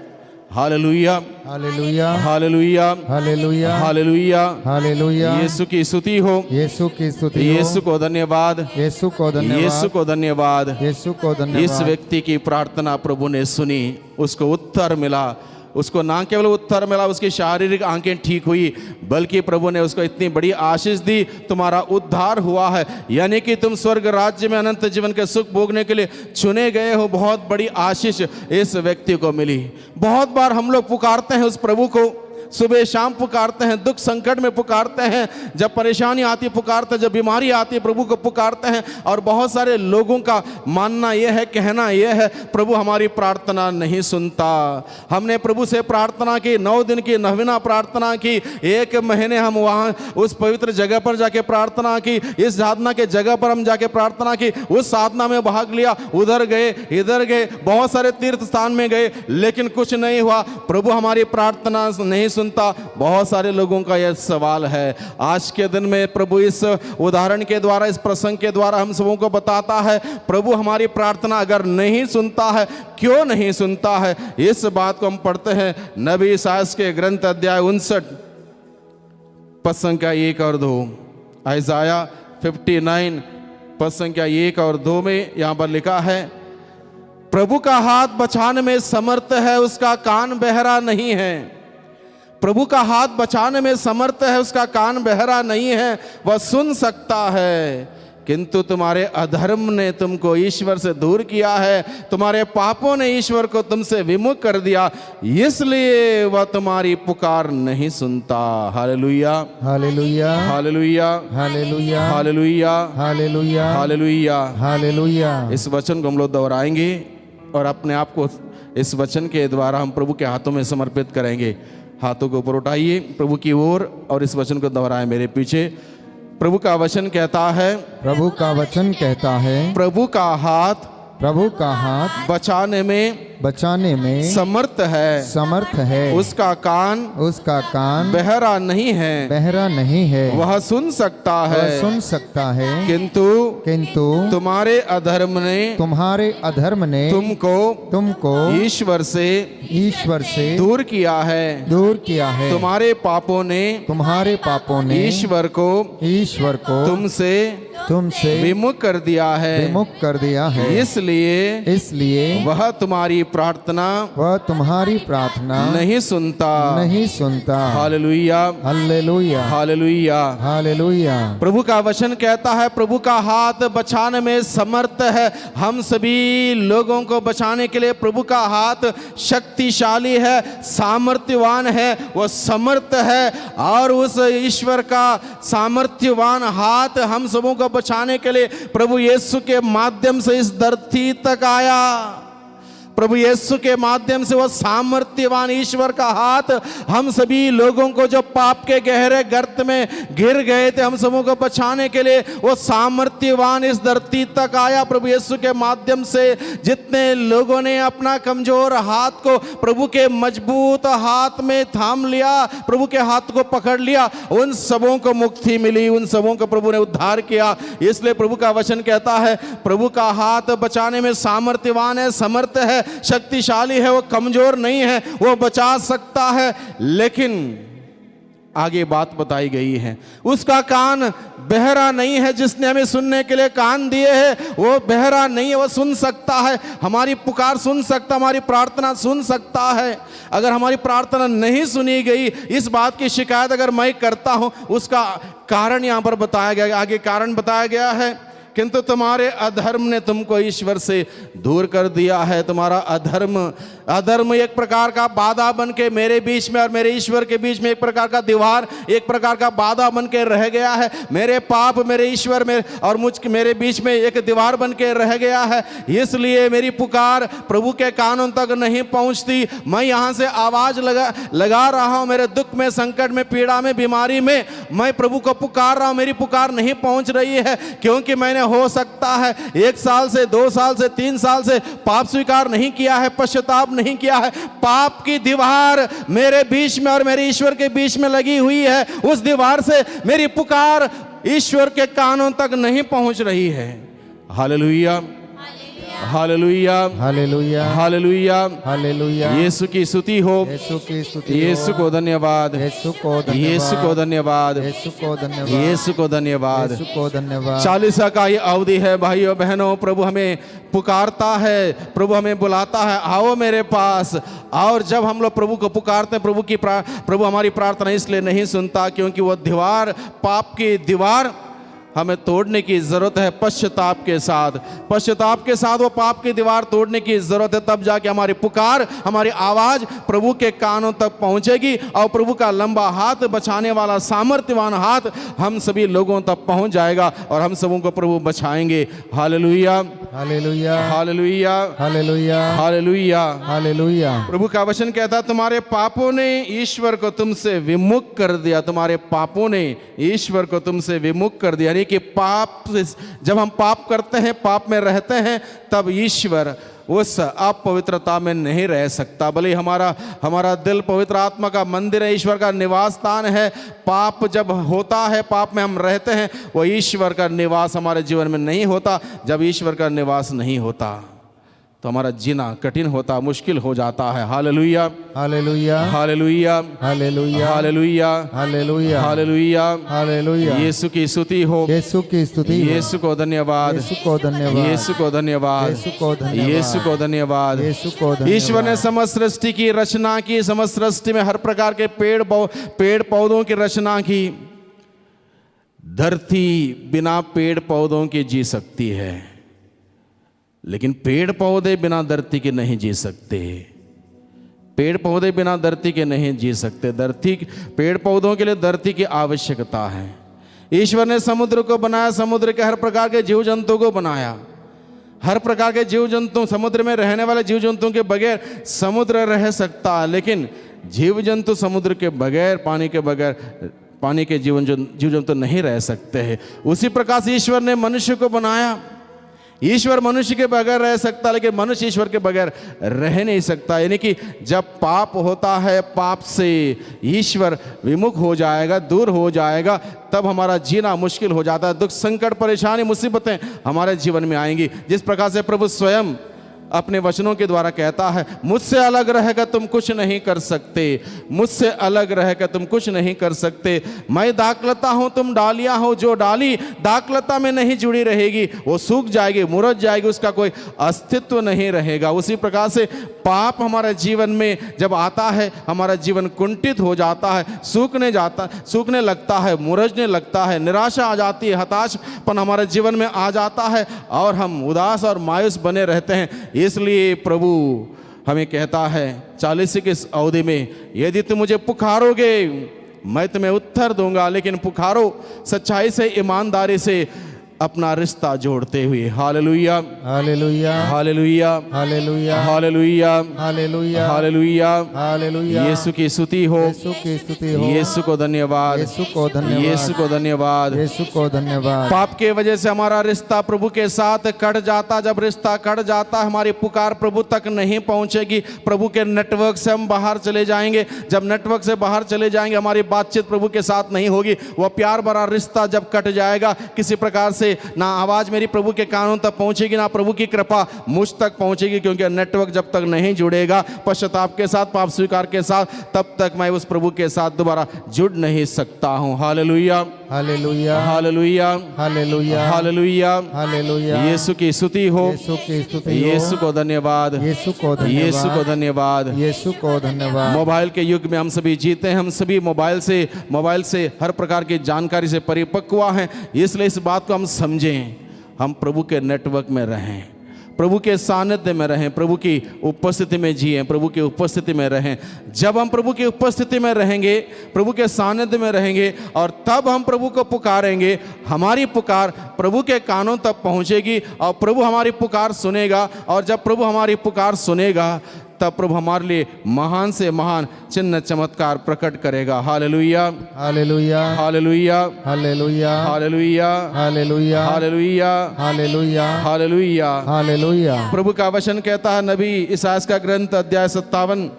Hallelujah, hallelujah, hallelujah, hallelujah, hallelujah, hallelujah. Yeshu की स्तुति हो, यीशु की स्तुति हो, यीशु को धन्यवाद, यीशु को धन्यवाद, यीशु को धन्यवाद। यीशु को धन्यवाद। इस व्यक्ति की प्रार्थना प्रभु ने सुनी, उसको उत्तर मिला। उसको ना केवल उत्तर मिला, उसकी शारीरिक आंखें ठीक हुई, बल्कि प्रभु ने उसको इतनी बड़ी आशीष दी, तुम्हारा उद्धार हुआ है, यानी कि तुम स्वर्ग राज्य में अनंत जीवन के सुख भोगने के लिए चुने गए हो। बहुत बड़ी आशीष इस व्यक्ति को मिली। बहुत बार हम लोग पुकारते हैं उस प्रभु को, सुबह शाम पुकारते हैं, दुख संकट में पुकारते हैं, जब परेशानी आती है पुकारते हैं, जब बीमारी आती है प्रभु को पुकारते हैं। और बहुत सारे लोगों का मानना यह है, कहना यह है, प्रभु हमारी प्रार्थना नहीं सुनता। हमने प्रभु से प्रार्थना की, 9 दिन की नवीना प्रार्थना की, 1 महीने हम वहाँ उस पवित्र जगह पर जाके प्रार्थना की, इस साधना के जगह पर हम जाके प्रार्थना की, उस साधना में भाग लिया, उधर गए इधर गए, बहुत सारे तीर्थ स्थान में गए, लेकिन कुछ नहीं हुआ, प्रभु हमारी प्रार्थना नहीं सुनता। बहुत सारे लोगों का यह सवाल है। आज के दिन में प्रभु इस उदाहरण के द्वारा, इस प्रसंग के द्वारा हम सबों को बताता है, प्रभु हमारी प्रार्थना अगर नहीं सुनता है, क्यों नहीं सुनता है? इस बात को हम पढ़ते हैं नबी ईसाया के ग्रंथ अध्याय 59 पद संख्या 1 और 2। आइज़ाया 59 पद संख्या 1 और 2 में यहां पर लिखा है, प्रभु का हाथ बचाने में समर्थ है, उसका कान बहरा नहीं है। प्रभु का हाथ बचाने में समर्थ है, उसका कान बहरा नहीं है, वह सुन सकता है, किंतु तुम्हारे अधर्म ने तुमको ईश्वर से दूर किया है, तुम्हारे पापों ने ईश्वर को तुमसे विमुख कर दिया, इसलिए वह तुम्हारी पुकार नहीं सुनता। Hallelujah, hallelujah, hallelujah, hallelujah, hallelujah, hallelujah, hallelujah. Hallelujah. इस वचन को हम लोग दोहराएंगे और अपने आप को इस वचन के द्वारा हम प्रभु के हाथों में समर्पित करेंगे। हाथों को ऊपर उठाइए प्रभु की ओर और इस वचन को दोहराएं मेरे पीछे। प्रभु का वचन कहता है, प्रभु का वचन कहता है, प्रभु का हाथ प्रभु का हाथ बचाने में बचाने में समर्थ है, समर्थ है, उसका कान बहरा नहीं है, बहरा नहीं है, वह सुन सकता वह है, सुन सकता है, किंतु तुम्हारे अधर्म ने तुमको ईश्वर से दूर किया है, तुम्हारे पापों ने ईश्वर को तुमसे विमुख कर दिया है, इसलिए वह तुम्हारी प्रार्थना नहीं सुनता। Hallelujah, hallelujah, hallelujah, hallelujah. प्रभु का वचन कहता है, प्रभु का हाथ बचाने में समर्थ है। हम सभी लोगों को बचाने के लिए प्रभु का हाथ शक्तिशाली है, सामर्थ्यवान है, वह समर्थ है। और उस ईश्वर का सामर्थ्यवान हाथ हम सबों को बचाने के लिए प्रभु यीशु के माध्यम से इस धरती तक आया। प्रभु यीशु के माध्यम से वो सामर्थ्यवान ईश्वर का हाथ हम सभी लोगों को जो पाप के गहरे गर्त में गिर गए थे, हम सबों को बचाने के लिए वो सामर्थ्यवान इस धरती तक आया। प्रभु यीशु के माध्यम से जितने लोगों ने अपना कमजोर हाथ को प्रभु के मजबूत हाथ में थाम लिया, प्रभु के हाथ को पकड़ लिया, उन सबों को मुक्ति मिली, उन सबों को प्रभु ने उद्धार किया। इसलिए प्रभु का वचन कहता है, प्रभु का हाथ बचाने में सामर्थ्यवान है, समर्थ है, शक्तिशाली है, वो कमजोर नहीं है, वो बचा सकता है। लेकिन आगे बात बताई गई है, उसका कान बहरा नहीं है। जिसने हमें सुनने के लिए कान दिए हैं वो बहरा नहीं है, वो सुन सकता है, हमारी पुकार सुन सकता, हमारी प्रार्थना सुन सकता है। अगर हमारी प्रार्थना नहीं सुनी गई, इस बात की शिकायत अगर मैं करता हूं, उसका कारण यहां पर बताया गया, आगे कारण बताया गया है, किंतु तुम्हारे अधर्म ने तुमको ईश्वर से दूर कर दिया है। तुम्हारा अधर्म एक प्रकार का बाधा बन के मेरे बीच में और मेरे ईश्वर के बीच में एक प्रकार का दीवार, एक प्रकार का बाधा बन के रह गया है। मेरे पाप मेरे ईश्वर में और मेरे बीच में एक दीवार बन के रह गया है। इसलिए मेरी पुकार प्रभु के कानों तक नहीं पहुंचती। मैं यहाँ से आवाज लगा रहा हूँ, मेरे दुख में, संकट में, पीड़ा में, बीमारी में मैं प्रभु को पुकार रहा हूँ, मेरी पुकार नहीं पहुंच रही है, क्योंकि मैंने हो सकता है 1 साल से, 2 साल से, 3 साल से पाप स्वीकार नहीं किया है, पश्चाताप नहीं किया है। पाप की दीवार मेरे बीच में और मेरे ईश्वर के बीच में लगी हुई है। उस दीवार से मेरी पुकार ईश्वर के कानों तक नहीं पहुंच रही है। Hallelujah, hallelujah, hallelujah, hallelujah, hallelujah. Yeshu की स्तुति हो, यीशु की स्तुति, यीशु को धन्यवाद, यीशु को धन्यवाद, यीशु को धन्यवाद, यीशु को धन्यवाद, यीशु को धन्यवाद, यीशु को धन्यवाद। 40 का ये अवधि है भाइयों बहनों, प्रभु हमें पुकारता है, प्रभु हमें बुलाता है, आओ मेरे पास। और जब हम लोग प्रभु को पुकारते हैं, प्रभु हमारी प्रार्थना इसलिए नहीं सुनता क्योंकि वो दीवार, पाप की दीवार हमें तोड़ने की जरूरत है। पश्चाताप के साथ वो पाप की दीवार तोड़ने की जरूरत है, तब जाके हमारी पुकार, हमारी आवाज प्रभु के कानों तक पहुंचेगी और प्रभु का लंबा हाथ, बचाने वाला सामर्थ्यवान हाथ हम सभी लोगों तक पहुंच जाएगा और हम सबों को प्रभु बचाएंगे। Hallelujah, hallelujah, hallelujah, hallelujah, hallelujah, hallelujah. प्रभु का वचन कहता, तुम्हारे पापों ने ईश्वर को तुमसे विमुख कर दिया। तुम्हारे पापों ने ईश्वर को तुमसे विमुख कर दिया। कि पाप, जब हम पाप करते हैं, पाप में रहते हैं, तब ईश्वर उस अपवित्रता में नहीं रह सकता। भले हमारा दिल पवित्र आत्मा का मंदिर है, ईश्वर का निवास स्थान है। पाप जब होता है, पाप में हम रहते हैं, वो ईश्वर का निवास हमारे जीवन में नहीं होता। जब ईश्वर का निवास नहीं होता तो हमारा जीना कठिन होता, मुश्किल हो जाता है। Hallelujah, hallelujah, hallelujah, hallelujah, hallelujah, hallelujah, hallelujah, hallelujah. Yeshu की स्तुति हो, यीशु की स्तुति, यीशु को धन्यवाद, यीशु को धन्यवाद, यीशु को धन्यवाद, यीशु को धन्यवाद, यीशु को धन्यवाद, यीशु को धन्यवाद। ईश्वर ने समस्त सृष्टि की रचना की, समस्त सृष्टि में हर प्रकार के पेड़ पौधों की रचना की। धरती बिना पेड़ पौधों के जी सकती है, लेकिन पेड़ पौधे बिना धरती के नहीं जी सकते। पेड़ पौधे बिना धरती के नहीं जी सकते। पेड़ पौधों के लिए धरती की आवश्यकता है। ईश्वर ने समुद्र को बनाया, समुद्र के हर प्रकार के जीव जंतु को बनाया। हर प्रकार के जीव जंतु, समुद्र में रहने वाले जीव जंतुओं के बगैर समुद्र रह सकता है, लेकिन जीव जंतु समुद्र के बगैर, पानी के बगैर पानी के जीव जंतु नहीं रह सकते हैं। उसी प्रकार से ईश्वर ने मनुष्य को बनाया। ईश्वर मनुष्य के बगैर रह सकता, लेकिन मनुष्य ईश्वर के बगैर रह नहीं सकता। यानी कि जब पाप होता है, पाप से ईश्वर विमुख हो जाएगा, दूर हो जाएगा, तब हमारा जीना मुश्किल हो जाता है। दुख, संकट, परेशानी, मुसीबतें हमारे जीवन में आएंगी। जिस प्रकार से प्रभु स्वयं अपने वचनों के द्वारा कहता है, मुझसे अलग रहकर तुम कुछ नहीं कर सकते, मुझसे अलग रहकर तुम कुछ नहीं कर सकते। मैं दाखलता हूं, तुम डालियां हो। जो डाली दाखलता में नहीं जुड़ी रहेगी वो सूख जाएगी, मुरझ जाएगी, उसका कोई अस्तित्व नहीं रहेगा। उसी प्रकार से पाप हमारे जीवन में जब आता है, हमारा जीवन कुंठित हो जाता है, सूखने लगता है, मुरझने लगता है, निराशा आ जाती है, हताशपन हमारे जीवन में आ जाता है और हम उदास और मायूस बने रहते हैं। इसलिए प्रभु हमें कहता है 40 की इस अवधि में, यदि तुम मुझे पुकारोगे मैं तुम्हें उत्तर दूंगा, लेकिन पुकारो सच्चाई से, ईमानदारी से, अपना रिश्ता जोड़ते हुए। Hallelujah, hallelujah, hallelujah, hallelujah, hallelujah, hallelujah, hallelujah, hallelujah. Yeshu की स्तुति हो, यीशु की स्तुति हो। यीशु को धन्यवाद, यीशु को धन्यवाद, यीशु को धन्यवाद। यीशु को धन्यवाद। पाप के वजह से हमारा रिश्ता प्रभु के साथ कट जाता। जब रिश्ता कट जाता, हमारी पुकार प्रभु तक नहीं पहुंचेगी। प्रभु के नेटवर्क से हम बाहर चले जाएंगे। जब नेटवर्क से बाहर चले जाएंगे, हमारी बातचीत प्रभु के साथ नहीं होगी। वह प्यार भरा रिश्ता जब कट जाएगा, किसी प्रकार से ना आवाज मेरी प्रभु के कानों तक पहुंचेगी, ना प्रभु की कृपा मुझ तक पहुंचेगी, क्योंकि नेटवर्क जब तक नहीं जुड़ेगा पश्चाताप के साथ, पाप स्वीकार के साथ, तब तक मैं उस प्रभु के साथ दोबारा जुड़ नहीं सकता हूं। Hallelujah, hallelujah, hallelujah, hallelujah, hallelujah, hallelujah. Yeshu की स्तुति हो, यीशु की स्तुति हो। यीशु को धन्यवाद, यीशु को धन्यवाद, यीशु को धन्यवाद। यीशु को धन्यवाद। मोबाइल के युग में हम सभी जीते हैं। हम सभी मोबाइल से हर प्रकार की जानकारी से परिपक्व हैं। इसलिए इस बात को हम समझें, हम प्रभु के नेटवर्क में रहें, प्रभु के सानिध्य में रहें, प्रभु की उपस्थिति में जिएं, प्रभु की उपस्थिति में रहें। जब हम प्रभु की उपस्थिति में रहेंगे, प्रभु के सानिध्य में रहेंगे, और तब हम प्रभु को पुकारेंगे, हमारी पुकार प्रभु के कानों तक पहुंचेगी और प्रभु हमारी पुकार सुनेगा। और जब प्रभु हमारी पुकार सुनेगा, तब प्रभु हमारे लिए महान से महान चिन्ह चमत्कार प्रकट करेगा। Hallelujah, hallelujah, hallelujah, hallelujah, hallelujah, hallelujah, hallelujah, hallelujah, hallelujah, hallelujah. प्रभु का वचन कहता है, नबी इसायास का ग्रंथ अध्याय 57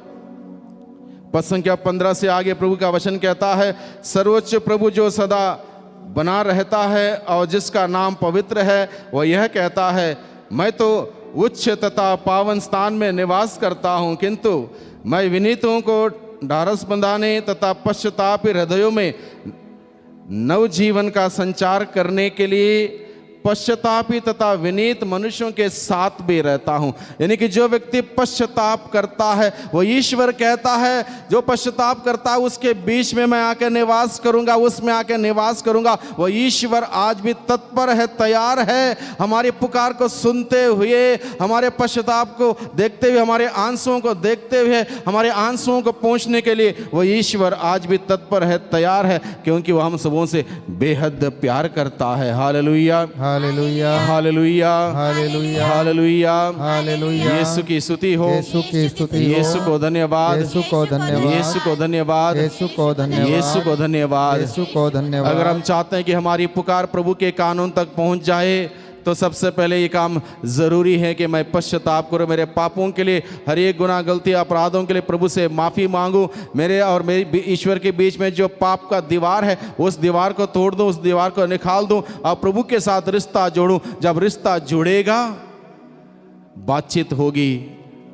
पद संख्या 15 से आगे प्रभु का वचन कहता है, सर्वोच्च प्रभु जो सदा बना रहता है और जिसका नाम पवित्र है, वह यह कहता है, मैं तो उच्च तथा पावन स्थान में निवास करता हूँ, किंतु मैं विनीतों को ढाढ़स बंधाने तथा पश्चातापी हृदयों में नवजीवन का संचार करने के लिए पश्चातापी तथा विनीत मनुष्यों के साथ भी रहता हूं। यानी कि जो व्यक्ति पश्चाताप करता है, वो ईश्वर कहता है, जो पश्चाताप करता है उसके बीच में मैं आकर निवास करूंगा, उसमें आकर निवास करूंगा। वो ईश्वर आज भी तत्पर है, तैयार है हमारी पुकार को सुनते हुए, हमारे पश्चाताप को देखते हुए, हमारे आंसुओं को देखते हुए, हमारे आंसुओं को पहुंचने के लिए वो ईश्वर आज भी तत्पर है, तैयार है, क्योंकि वो हम सबों से बेहद प्यार करता है। Hallelujah, hallelujah, hallelujah, hallelujah, hallelujah, hallelujah. Yeshu की स्तुति हो, यीशु की स्तुति हो। यीशु को धन्यवाद, यीशु को धन्यवाद, यीशु को धन्यवाद, यीशु को धन्यवाद, यीशु को धन्यवाद। यीशु को धन्यवाद। अगर हम चाहते हैं कि हमारी पुकार प्रभु के कानों तक पहुंच जाए, तो सबसे पहले ये काम ज़रूरी है कि मैं पश्चाताप करूँ, मेरे पापों के लिए, हर एक गुनाह, गलती, अपराधों के लिए प्रभु से माफ़ी मांगूँ। मेरे और मेरे ईश्वर के बीच में जो पाप का दीवार है, उस दीवार को तोड़ दूँ, उस दीवार को निकाल दूँ और प्रभु के साथ रिश्ता जोड़ूँ। जब रिश्ता जुड़ेगा, बातचीत होगी,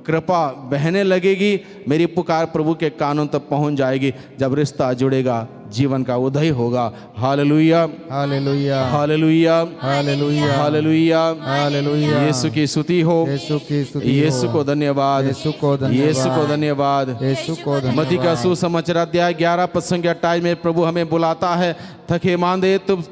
कृपा बहने लगेगी, मेरी पुकार प्रभु के कानों तक पहुंच जाएगी। जब रिश्ता जुड़ेगा, जीवन का उदय होगा। Hallelujah, hallelujah, hallelujah, hallelujah, hallelujah, hallelujah. Yeshu की स्तुति हो, यीशु की स्तुति हो। यीशु को धन्यवाद, यीशु को धन्यवाद, यीशु को धन्यवाद। यीशु को धन्यवाद। मत्ती का सुसमाचार अध्याय 11 पद संख्या 28 में प्रभु हमें बुलाता है, थके मांदे तुम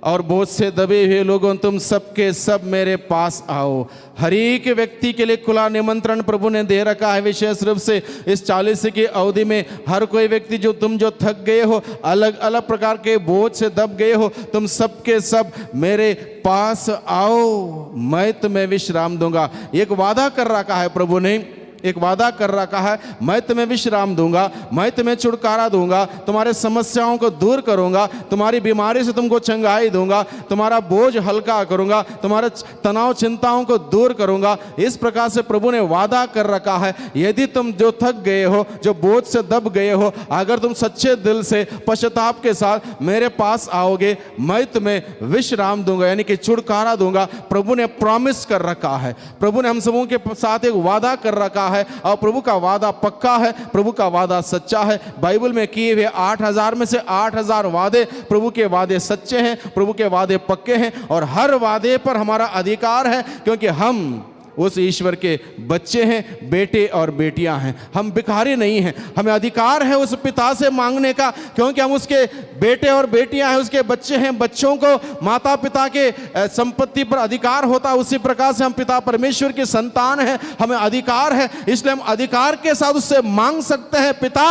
और बोझ से दबे हुए लोगों, तुम सबके सब मेरे पास आओ। हर एक व्यक्ति के लिए खुला निमंत्रण प्रभु ने दे रखा है। विशेष रूप से इस 40 की अवधि में हर कोई व्यक्ति जो थक गए हो, अलग अलग प्रकार के बोझ से दब गए हो, तुम सबके सब मेरे पास आओ, मैं तुम्हें विश्राम दूंगा। एक वादा कर रखा है प्रभु ने, एक वादा कर रखा है, मैं तुम्हें विश्राम दूंगा, मैं तुम्हें छुटकारा दूंगा, तुम्हारे समस्याओं को दूर करूंगा, तुम्हारी बीमारी से तुमको चंगाई दूंगा, तुम्हारा बोझ हल्का करूंगा, तुम्हारे तनाव चिंताओं को दूर करूंगा। इस प्रकार से प्रभु ने वादा कर रखा है, यदि तुम जो थक गए हो, जो बोझ से दब गए हो, अगर तुम सच्चे दिल से पश्चाताप के साथ मेरे पास आओगे, मैं तुम्हें विश्राम दूंगा, यानी कि छुटकारा दूंगा। प्रभु ने प्रॉमिस कर रखा है, प्रभु ने हम सबों के साथ एक वादा कर रखा है, और प्रभु का वादा पक्का है, प्रभु का वादा सच्चा है। बाइबल में किए हुए 8000 में से 8000 वादे, प्रभु के वादे सच्चे हैं, प्रभु के वादे पक्के हैं, और हर वादे पर हमारा अधिकार है, क्योंकि हम उस ईश्वर के बच्चे हैं, बेटे और बेटियां हैं। हम भिखारी नहीं हैं, हमें अधिकार है उस पिता से मांगने का, क्योंकि हम उसके बेटे और बेटियां हैं, उसके बच्चे हैं। बच्चों को माता पिता के संपत्ति पर अधिकार होता है, उसी प्रकार से हम पिता परमेश्वर के संतान हैं, हमें अधिकार है, इसलिए हम अधिकार के साथ उससे मांग सकते हैं, पिता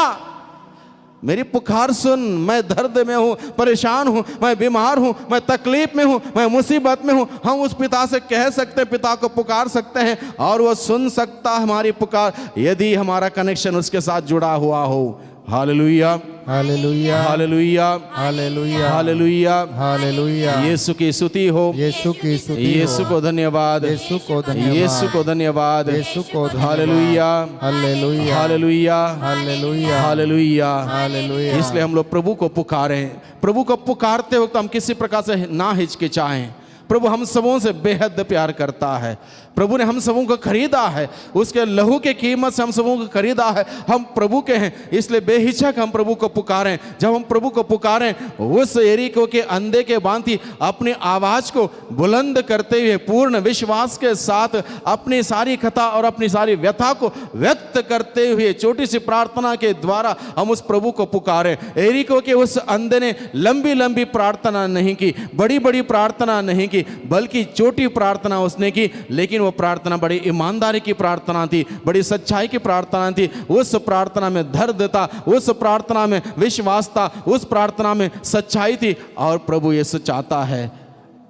मेरी पुकार सुन, मैं दर्द में हूँ, परेशान हूँ, मैं बीमार हूँ, मैं तकलीफ में हूँ, मैं मुसीबत में हूँ। हम उस पिता से कह सकते हैं, पिता को पुकार सकते हैं, और वो सुन सकता हमारी पुकार, यदि हमारा कनेक्शन उसके साथ जुड़ा हुआ हो। Hallelujah, hallelujah, hallelujah, hallelujah, hallelujah, hallelujah. Yeshu की स्तुति हो, यीशु की स्तुति हो, यीशु को धन्यवाद, यीशु को धन्यवाद, यीशु को धन्यवाद, यीशु को धन्यवाद। Hallelujah, hallelujah, hallelujah, hallelujah, hallelujah. Hallelujah. इसलिए हम लोग प्रभु को पुकारें। प्रभु को पुकारते वक्त हम किसी प्रकार से ना हिचकिचाएं। प्रभु हम सबों से बेहद प्यार करता है। प्रभु ने हम सबों को खरीदा है, उसके लहू के कीमत से हम सबों को खरीदा है। हम प्रभु के हैं, इसलिए बेहिचक हम प्रभु को पुकारें। जब हम प्रभु को पुकारें, उस यरीको के अंधे के भांति अपनी आवाज को बुलंद करते हुए पूर्ण विश्वास के साथ अपनी सारी कथा और अपनी सारी व्यथा को व्यक्त करते हुए छोटी सी प्रार्थना के द्वारा हम उस प्रभु को पुकारें। यरीको के उस अंधे ने लंबी लंबी प्रार्थना नहीं की, बड़ी बड़ी प्रार्थना नहीं की, बल्कि छोटी प्रार्थना उसने की, लेकिन वो प्रार्थना बड़ी ईमानदारी की प्रार्थना थी, बड़ी सच्चाई की प्रार्थना थी। उस प्रार्थना में दर्द था, उस प्रार्थना में विश्वास था, उस प्रार्थना में सच्चाई थी। और प्रभु यीशु चाहता है,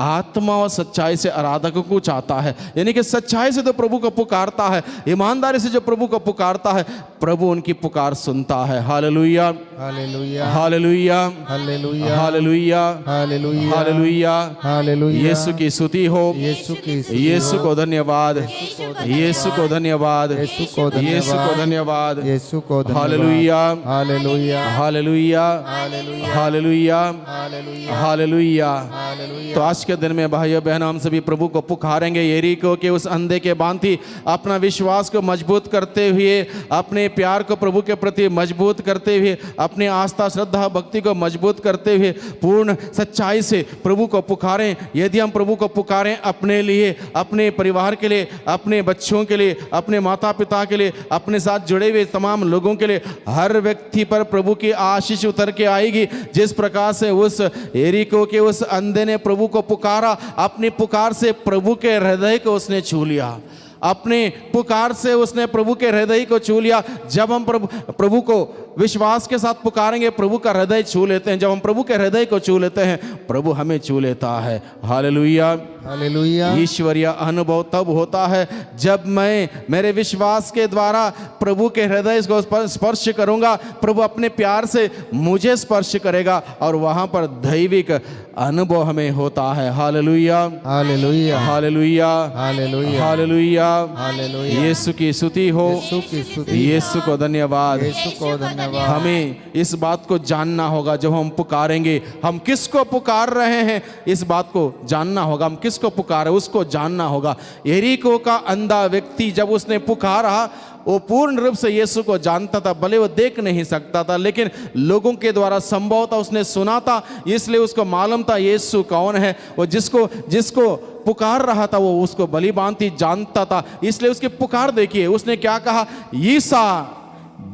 आत्मा और सच्चाई से आराधकों को चाहता है, यानी कि सच्चाई से तो प्रभु को पुकारता है, ईमानदारी से जो प्रभु को पुकारता है, प्रभु उनकी पुकार सुनता है। Hallelujah, hallelujah, hallelujah, hallelujah, hallelujah, hallelujah, hallelujah, hallelujah. Yeshu की स्तुति हो, यीशु की स्तुति यीशु हो, को धन्यवाद, यीशु को धन्यवाद, यीशु को धन्यवाद, यीशु को धन्यवाद, यीशु को धन्यवाद। Hallelujah, hallelujah, hallelujah, hallelujah, hallelujah, hallelujah, hallelujah. Hallelujah. तो आज के दिन में भाइयों बहनों हम सभी प्रभु को पुकारेंगे। यरीको के उस अंधे के भांति अपना विश्वास को मजबूत करते हुए, अपने प्यार को प्रभु के प्रति मजबूत करते हुए, अपनी आस्था श्रद्धा भक्ति को मजबूत करते हुए पूर्ण सच्चाई से प्रभु को पुकारें। यदि हम प्रभु को पुकारें अपने लिए, अपने परिवार के लिए, अपने बच्चों के लिए, अपने माता पिता के लिए, अपने साथ जुड़े हुए तमाम लोगों के लिए, हर व्यक्ति पर प्रभु की आशीष उतर के आएगी। जिस प्रकार से उस यरीको के उस अंधे ने प्रभु को पुकारा, अपनी पुकार से प्रभु के हृदय को उसने छू लिया, अपने पुकार से उसने प्रभु के हृदय को छू लिया। जब हम प्रभु को विश्वास के साथ पुकारेंगे, प्रभु का हृदय छू लेते हैं। जब हम प्रभु के हृदय को छू लेते हैं, प्रभु हमें छू लेता है। Hallelujah, hallelujah. ईश्वरीय अनुभव तब होता है जब मैं मेरे विश्वास के द्वारा प्रभु के हृदय को स्पर्श करूंगा। प्रभु अपने प्यार से मुझे स्पर्श करेगा और वहां पर दैविक अनुभव हमें होता है। Hallelujah, hallelujah, hallelujah, hallelujah, hallelujah. Hallelujah. Yeshu की स्तुति हो, यीशु की स्तुति, यीशु को धन्यवाद। यीशु को धन्यवाद। हमें इस बात को जानना होगा, जब हम पुकारेंगे, हम किसको पुकार रहे हैं, इस बात को जानना होगा। हम किसको पुकार रहे हैं, उसको जानना होगा। यरीको का अंधा व्यक्ति जब उसने पुकारा, वो पूर्ण रूप से यीशु को जानता था। भले वो देख नहीं सकता था, लेकिन लोगों के द्वारा संभव था, उसने सुना था, इसलिए उसको मालूम था यीशु कौन है। वो जिसको पुकार रहा था, वो उसको भली भांति जानता था। इसलिए उसकी पुकार देखिए, उसने क्या कहा, यीशा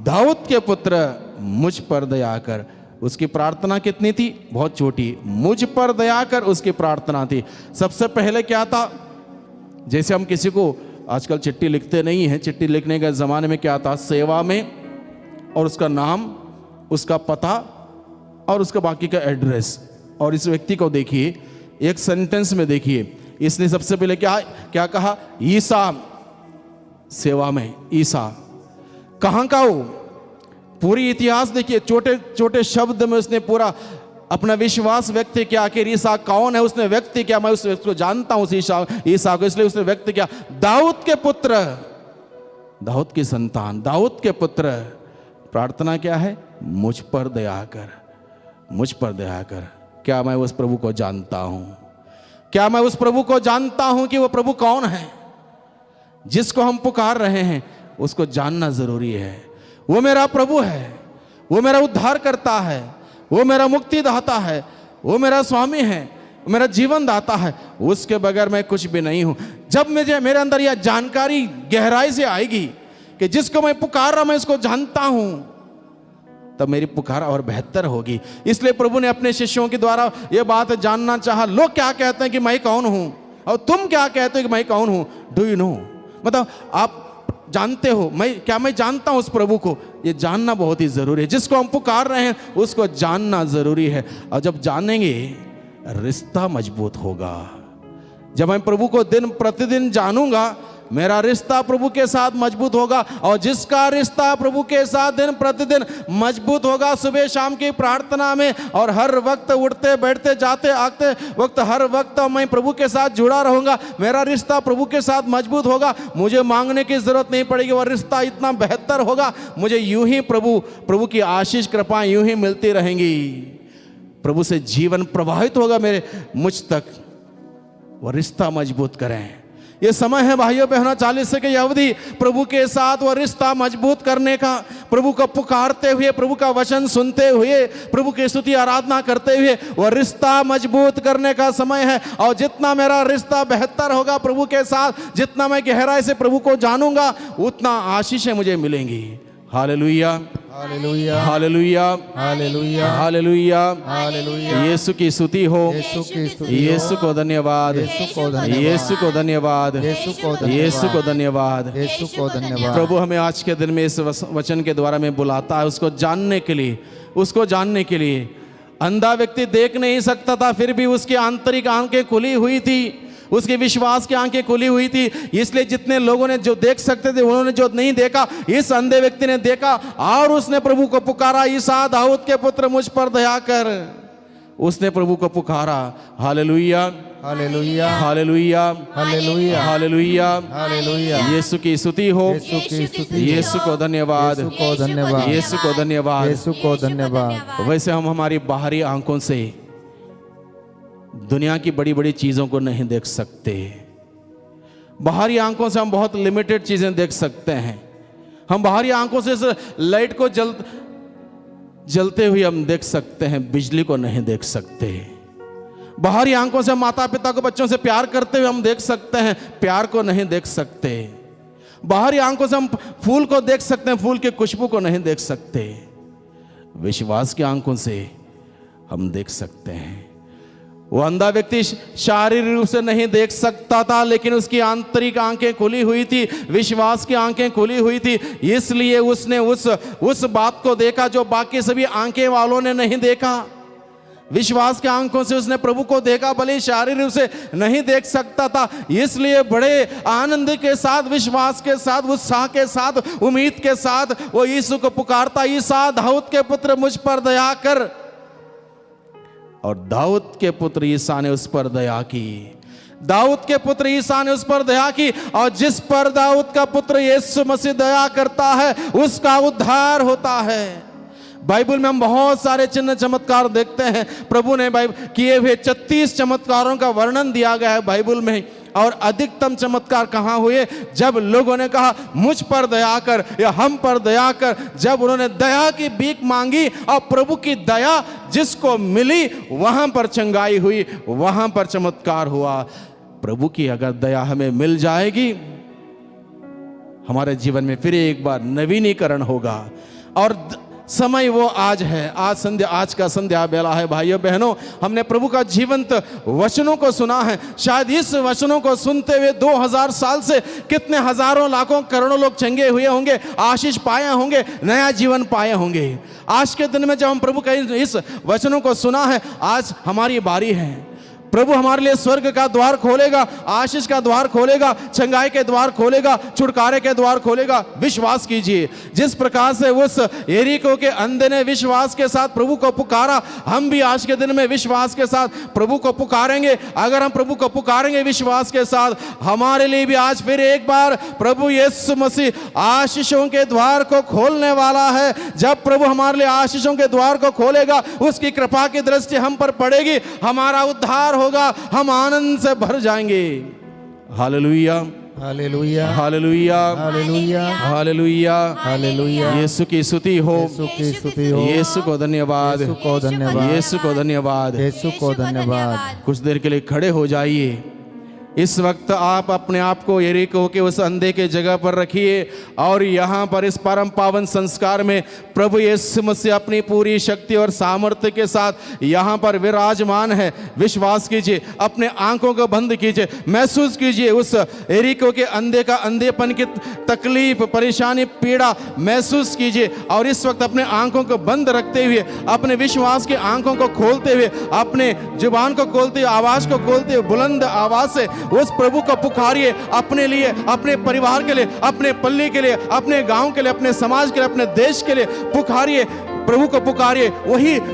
दाऊद के पुत्र मुझ पर दया कर। उसकी प्रार्थना कितनी थी, बहुत छोटी, मुझ पर दया कर उसकी प्रार्थना थी। सबसे पहले क्या था, जैसे हम किसी को आजकल चिट्ठी लिखते नहीं हैं, चिट्ठी लिखने के ज़माने में क्या था, सेवा में और उसका नाम, उसका पता और उसका बाकी का एड्रेस। और इस व्यक्ति को देखिए, एक सेंटेंस में देखिए, इसने सबसे पहले क्या कहा, ईसा सेवा में ईसा कहाँ का हो, पूरी इतिहास देखिए, छोटे छोटे शब्द में उसने पूरा अपना विश्वास व्यक्त किया। आखिर ईसा कौन है उसने व्यक्त किया, मैं उसको जानता हूं ईसा को, इसलिए उसने व्यक्त किया दाऊद के पुत्र, दाऊद की संतान, दाऊद के पुत्र। प्रार्थना क्या है, मुझ पर दया कर, मुझ पर दया कर। क्या मैं उस प्रभु को जानता हूं, क्या मैं उस प्रभु को जानता हूं कि वो प्रभु कौन है जिसको हम पुकार रहे हैं, उसको जानना जरूरी है। वो मेरा प्रभु है, वो मेरा उद्धार करता है, वो मेरा मुक्ति दाता है, वो मेरा स्वामी है, वो मेरा जीवन दाता है, उसके बगैर मैं कुछ भी नहीं हूं। जब मुझे मेरे अंदर यह जानकारी गहराई से आएगी कि जिसको मैं पुकार रहा मैं इसको जानता हूं, तब मेरी पुकार और बेहतर होगी। इसलिए प्रभु ने अपने शिष्यों के द्वारा यह बात जानना चाहा, लोग क्या कहते हैं कि मैं कौन हूं, और तुम क्या कहते हो कि मैं कौन हूं। डू यू नो, मतलब आप जानते हो, मैं जानता हूं उस प्रभु को। ये जानना बहुत ही जरूरी है, जिसको हम पुकार रहे हैं उसको जानना जरूरी है। और जब जानेंगे रिश्ता मजबूत होगा। जब मैं प्रभु को दिन प्रतिदिन जानूंगा, मेरा रिश्ता प्रभु के साथ मजबूत होगा। और जिसका रिश्ता प्रभु के साथ दिन प्रतिदिन मजबूत होगा, सुबह शाम की प्रार्थना में और हर वक्त उठते बैठते जाते आते वक्त, हर वक्त मैं प्रभु के साथ जुड़ा रहूंगा, मेरा रिश्ता प्रभु के साथ मजबूत होगा। मुझे मांगने की जरूरत नहीं पड़ेगी, वह रिश्ता इतना बेहतर होगा। मुझे यूं ही प्रभु की आशीष कृपा यूं ही मिलती रहेंगी। प्रभु से जीवन प्रवाहित होगा मुझ तक। वह रिश्ता मजबूत करें। ये समय है भाइयों बहनों, 40 की अवधि प्रभु के साथ वह रिश्ता मजबूत करने का, प्रभु को पुकारते हुए, प्रभु का वचन सुनते हुए, प्रभु की स्तुति आराधना करते हुए वह रिश्ता मजबूत करने का समय है। और जितना मेरा रिश्ता बेहतर होगा प्रभु के साथ, जितना मैं गहराई से प्रभु को जानूंगा, उतना आशीषें मुझे मिलेंगी। Hallelujah, hallelujah, hallelujah, hallelujah, hallelujah, hallelujah. Yeshu की स्तुति हो, यीशु की स्तुति, यीशु को धन्यवाद, यीशु को धन्यवाद, यीशु को धन्यवाद, यीशु को धन्यवाद, यीशु को धन्यवाद। यीशु को धन्यवाद। प्रभु हमें आज के दिन में इस वचन के द्वारा में बुलाता है, उसको जानने के लिए, उसको जानने के लिए। अंधा व्यक्ति देख नहीं सकता था, फिर भी उसकी आंतरिक आंखें खुली हुई थी, उसके विश्वास की आंखें खुली हुई थी। इसलिए जितने लोगों ने जो देख सकते थे, उन्होंने जो नहीं देखा, इस अंधे व्यक्ति ने देखा और उसने प्रभु को पुकारा, ईसा दाऊद के पुत्र मुझ पर दया कर। उसने प्रभु को पुकारा। Hallelujah, hallelujah, hallelujah, hallelujah, hallelujah, hallelujah. Yeshu की स्तुति हो, यीशु की स्तुति, यीशु को धन्यवाद, यीशु को धन्यवाद, यीशु को धन्यवाद। यीशु को धन्यवाद। वैसे हम हमारी बाहरी आंखों से दुनिया की बड़ी बड़ी चीजों को नहीं देख सकते। बाहरी आंखों से हम बहुत लिमिटेड चीजें देख सकते हैं। हम बाहरी आंखों से इस लाइट को जलते हुए हम देख सकते हैं, बिजली को नहीं देख सकते। बाहरी आंखों से माता पिता को बच्चों से प्यार करते हुए हम देख सकते हैं, प्यार को नहीं देख सकते। बाहरी आंखों से हम फूल को देख सकते हैं, फूल की खुशबू को नहीं देख सकते। विश्वास की आंखों से हम देख सकते हैं। वो अंधा व्यक्ति शारीरिक रूप से नहीं देख सकता था, लेकिन उसकी आंतरिक आंखें खुली हुई थी, विश्वास की आंखें खुली हुई थी। इसलिए उसने उस बात को देखा जो बाकी सभी आंखें वालों ने नहीं देखा। विश्वास की आंखों से उसने प्रभु को देखा, भले शारीरिक रूप से नहीं देख सकता था। इसलिए बड़े आनंद के साथ, विश्वास के साथ, उत्साह के साथ, उम्मीद के साथ वो यीशु को पुकारता, ईसा दाऊद के पुत्र मुझ पर दया कर। और दाऊद के पुत्र ईसा ने उस पर दया की। दाऊद के पुत्र ईसा ने उस पर दया की। और जिस पर दाऊद का पुत्र यीशु मसीह दया करता है, उसका उद्धार होता है। बाइबल में हम बहुत सारे चिन्ह चमत्कार देखते हैं। प्रभु ने किए हुए 36 चमत्कारों का वर्णन दिया गया है बाइबल में। और अधिकतम चमत्कार कहाँ हुए? जब लोगों ने कहा मुझ पर दया कर या हम पर दया कर। जब उन्होंने दया की भीख मांगी और प्रभु की दया जिसको मिली, वहां पर चंगाई हुई, वहां पर चमत्कार हुआ। प्रभु की अगर दया हमें मिल जाएगी, हमारे जीवन में फिर एक बार नवीनीकरण होगा। और समय वो आज है, आज का संध्या बेला है। भाइयों बहनों, हमने प्रभु का जीवंत वचनों को सुना है। शायद इस वचनों को सुनते हुए 2000 साल से कितने हजारों लाखों करोड़ों लोग चंगे हुए होंगे, आशीष पाए होंगे, नया जीवन पाए होंगे। आज के दिन में जब हम प्रभु के इस वचनों को सुना है, आज हमारी बारी है। प्रभु हमारे लिए स्वर्ग का द्वार खोलेगा, आशीष का द्वार खोलेगा, चंगाई के द्वार खोलेगा, छुटकारे के द्वार खोलेगा। विश्वास कीजिए, जिस प्रकार से उस यरीको के अंधे ने विश्वास के साथ प्रभु को पुकारा, हम भी आज के दिन में विश्वास के साथ प्रभु को पुकारेंगे। अगर हम प्रभु को पुकारेंगे विश्वास के साथ, हमारे लिए भी आज फिर एक बार प्रभु यीशु मसीह आशीषों के द्वार को खोलने वाला है। जब प्रभु हमारे लिए आशीषों के द्वार को खोलेगा, उसकी कृपा की दृष्टि हम पर पड़ेगी, हमारा उद्धार होगा, हम आनंद से भर जाएंगे। Hallelujah, hallelujah, hallelujah, hallelujah, hallelujah, hallelujah. Yeshu की स्तुति हो, यीशु की स्तुति हो, यीशु को धन्यवाद, यीशु को धन्यवाद, यीशु को धन्यवाद। यीशु को धन्यवाद। कुछ देर के लिए खड़े हो जाइए। इस वक्त आप अपने आप को यरीको के उस अंधे के जगह पर रखिए और यहाँ पर इस परम पावन संस्कार में प्रभु यीशु मसीह अपनी पूरी शक्ति और सामर्थ्य के साथ यहाँ पर विराजमान है। विश्वास कीजिए, अपने आंखों को बंद कीजिए, महसूस कीजिए उस यरीको के अंधे का अंधेपन की तकलीफ, परेशानी, पीड़ा महसूस कीजिए। और इस वक्त अपने आंखों को बंद रखते हुए, अपने विश्वास की आंखों को खोलते हुए, अपने जुबान को खोलते हुए, आवाज को खोलते हुए बुलंद आवाज से उस प्रभु को पुकारिए। अपने लिए, अपने परिवार के लिए, अपने पल्ली के लिए, अपने गांव के लिए, अपने समाज के लिए, अपने देश के लिए पुकारिए, प्रभु को पुकारिए।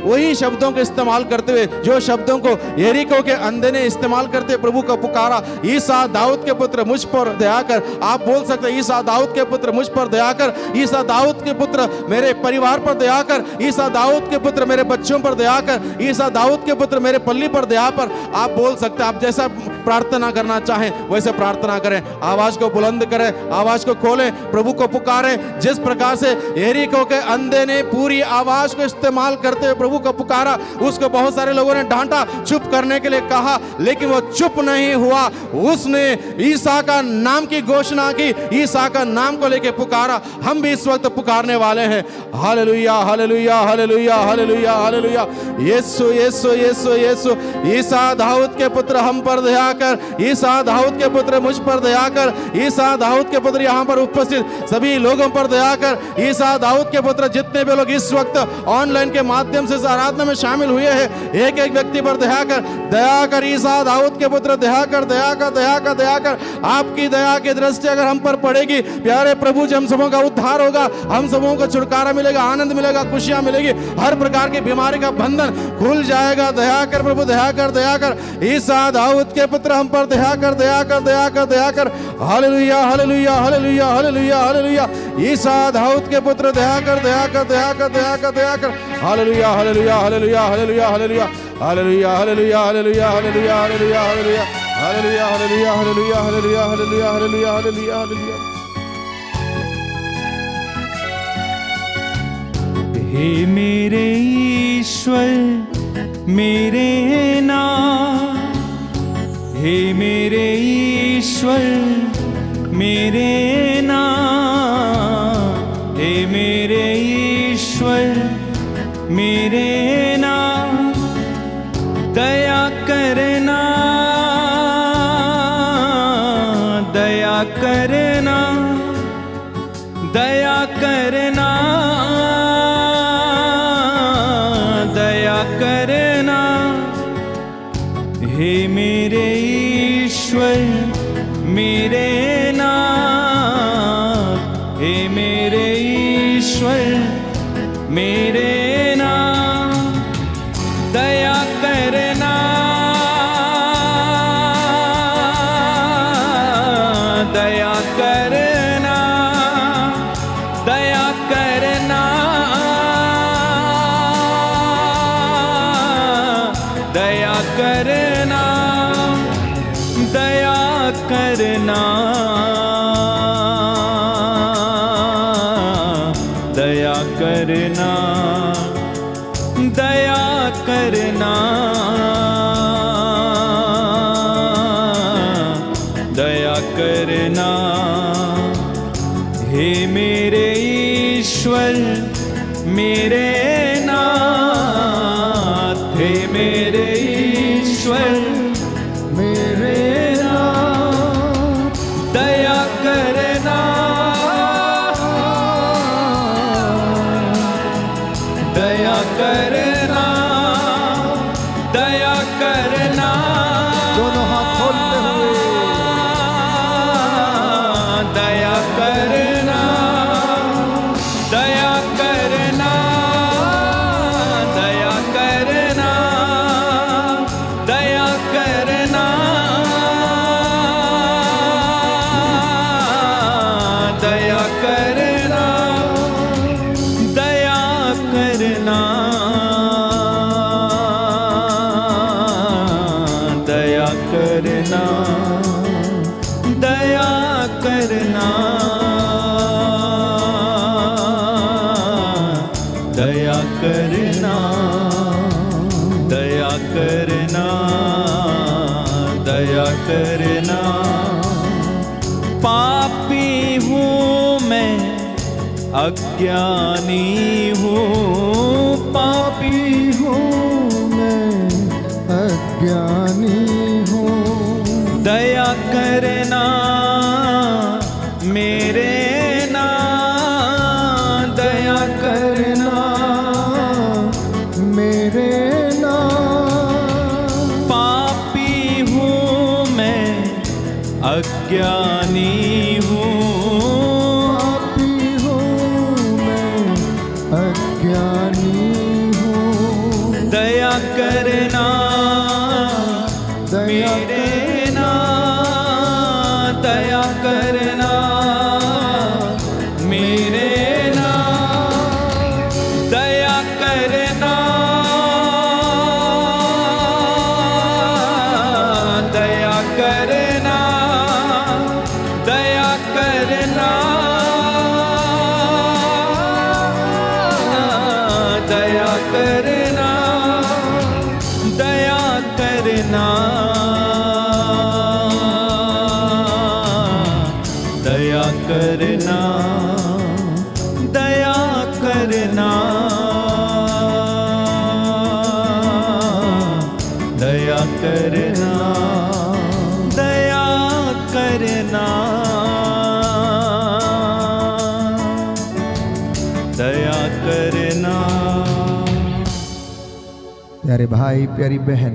वही शब्दों को इस्तेमाल करते हुए जो शब्दों को यरीको के अंधे ने इस्तेमाल करते हुए प्रभु को पुकारा। ईसा दाऊद के पुत्र मुझ पर दया कर। आप बोल सकते हैं, ईसा दाऊद के पुत्र मुझ पर दया कर, ईसा दाऊद के पुत्र मेरे परिवार पर दया कर, ईसा दाऊद के पुत्र मेरे बच्चों पर दया कर, ईसा दाऊद के पुत्र मेरे पल्ली पर दया पर। आप बोल सकते हैं, आप जैसा प्रार्थना करना चाहें वैसे प्रार्थना करें। आवाज को बुलंद करें, आवाज को खोलें, प्रभु को पुकारें। जिस प्रकार से यरीको के अंधे ने पूरी आवाज को इस्तेमाल करते हुए प्रभु को पुकारा, उसको बहुत सारे लोगों ने डांटा, चुप करने के लिए कहा, लेकिन वो चुप नहीं हुआ। उसने ईसा का नाम की घोषणा की, ईसा का नाम को लेकर पुकारा। हम भी इस वक्त पुकारने वाले हैं। Hallelujah, hallelujah, hallelujah, hallelujah, hallelujah. Yeshu, Yeshu, Yeshu, Yeshu. Isa Daud के पुत्र हम पर दया कर, ईसा दाऊद के पुत्र मुझ पर दया कर, ईसा दाऊद के पुत्र यहाँ पर उपस्थित सभी लोगों पर दया कर। ईसा दाऊद के पुत्र जितने भी लोग इस वक्त ऑनलाइन के माध्यम से इस आराधना में शामिल हुए हैं, एक एक व्यक्ति पर दया कर, दया कर। ईसा दाऊद के पुत्र दया कर, दया कर, दया कर, दया कर। आपकी दया की दृष्टि अगर हम पर पड़ेगी, प्यारे प्रभु जी, हम सबों का उद्धार होगा, हम सबों को छुटकारा मिलेगा, आनंद मिलेगा, खुशियां मिलेगी, हर प्रकार की बीमारी का बंधन खुल जाएगा। दया कर प्रभु, दया कर, दया कर। ईसा दाऊद के पुत्र हम पर दया कर, दया कर, दया कर, दया कर। Hallelujah, hallelujah, hallelujah, hallelujah, hallelujah. Isa Daud के पुत्र दया कर, दया कर, दया कर, दया कर, दया कर। Hallelujah, hallelujah, hallelujah, hallelujah, hallelujah, hallelujah, hallelujah, hallelujah, hallelujah, hallelujah, hallelujah, hallelujah, hallelujah, hallelujah, hallelujah, hallelujah, hallelujah, hallelujah, hallelujah. हे मेरे ईश्वर मेरे नाथ, हे मेरे ईश्वर मेरे नाथ, हे मेरे ईश्वर मेरे नाथ, दया करना, दया करना, दया करना, दया करना। हे मेरे ईश्वर मेरे नाथ, हे मेरे ईश्वर मेरे नाथ, दया करना, दया करना, दया करना, दया करना, दया करना, दया करना, दया करना, दया करना। हे मेरे ईश्वर मेरे नाथ, हे मेरे ईश्वर मेरे नाथ, दया करना, दया करना, दया करना, दया करना, दया करना, दया करना। पापी हूँ मैं, अज्ञानी हूँ, पापी हूँ मैं, अज्ञानी हूँ। दया करना मेरे ना, दया करना मेरे ना। पापी हूँ मैं, अज्ञानी हूँ, पापी हूँ मैं, अज्ञानी हूँ। दया करना दया मेरे ना, दया करना मेरे ना, दया करना, दया करना, दया करना, दया करना, दया करना, दया करना, दया करना, दया करना, दया करना, दया करना। प्यारे भाई, प्यारी बहन,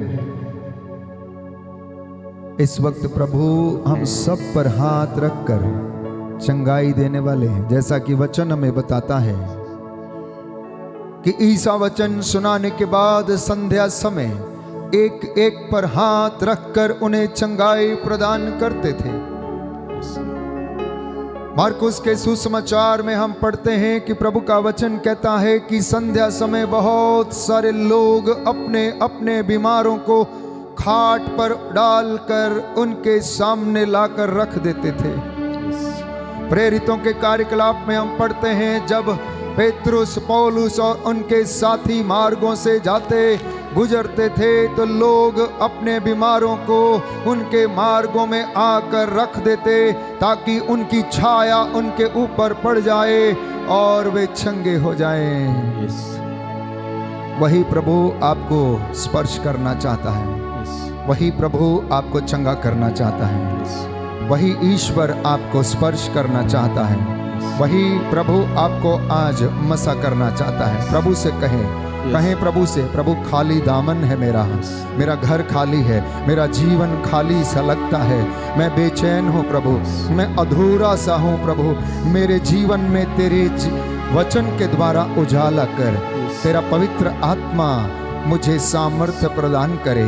इस वक्त प्रभु हम सब पर हाथ रखकर चंगाई देने वाले हैं। जैसा कि वचन हमें बताता है कि ईसा वचन सुनाने के बाद संध्या समय एक एक पर हाथ रखकर उन्हें चंगाई प्रदान करते थे। मार्कुस के सुसमाचार में हम पढ़ते हैं कि प्रभु का वचन कहता है कि संध्या समय बहुत सारे लोग अपने अपने बीमारों को खाट पर डालकर उनके सामने लाकर रख देते थे। प्रेरितों के कार्यकलाप में हम पढ़ते हैं जब पेतरुस, पौलुस और उनके साथी मार्गों से जाते गुजरते थे तो लोग अपने बीमारों को उनके मार्गों में आकर रख देते ताकि उनकी छाया उनके ऊपर पड़ जाए और वे चंगे हो जाएं। वही प्रभु आपको स्पर्श करना चाहता है, वही प्रभु आपको चंगा करना चाहता है, वही ईश्वर आपको स्पर्श करना चाहता है, वही प्रभु आपको आज मसा करना चाहता है। प्रभु से कहें प्रभु से, प्रभु खाली दामन है मेरा घर खाली है, मेरा जीवन खाली सा लगता है, मैं बेचैन हूँ प्रभु, मैं अधूरा सा हूँ प्रभु, मेरे जीवन में तेरे वचन के द्वारा उजाला कर, तेरा पवित्र आत्मा मुझे सामर्थ्य प्रदान करे।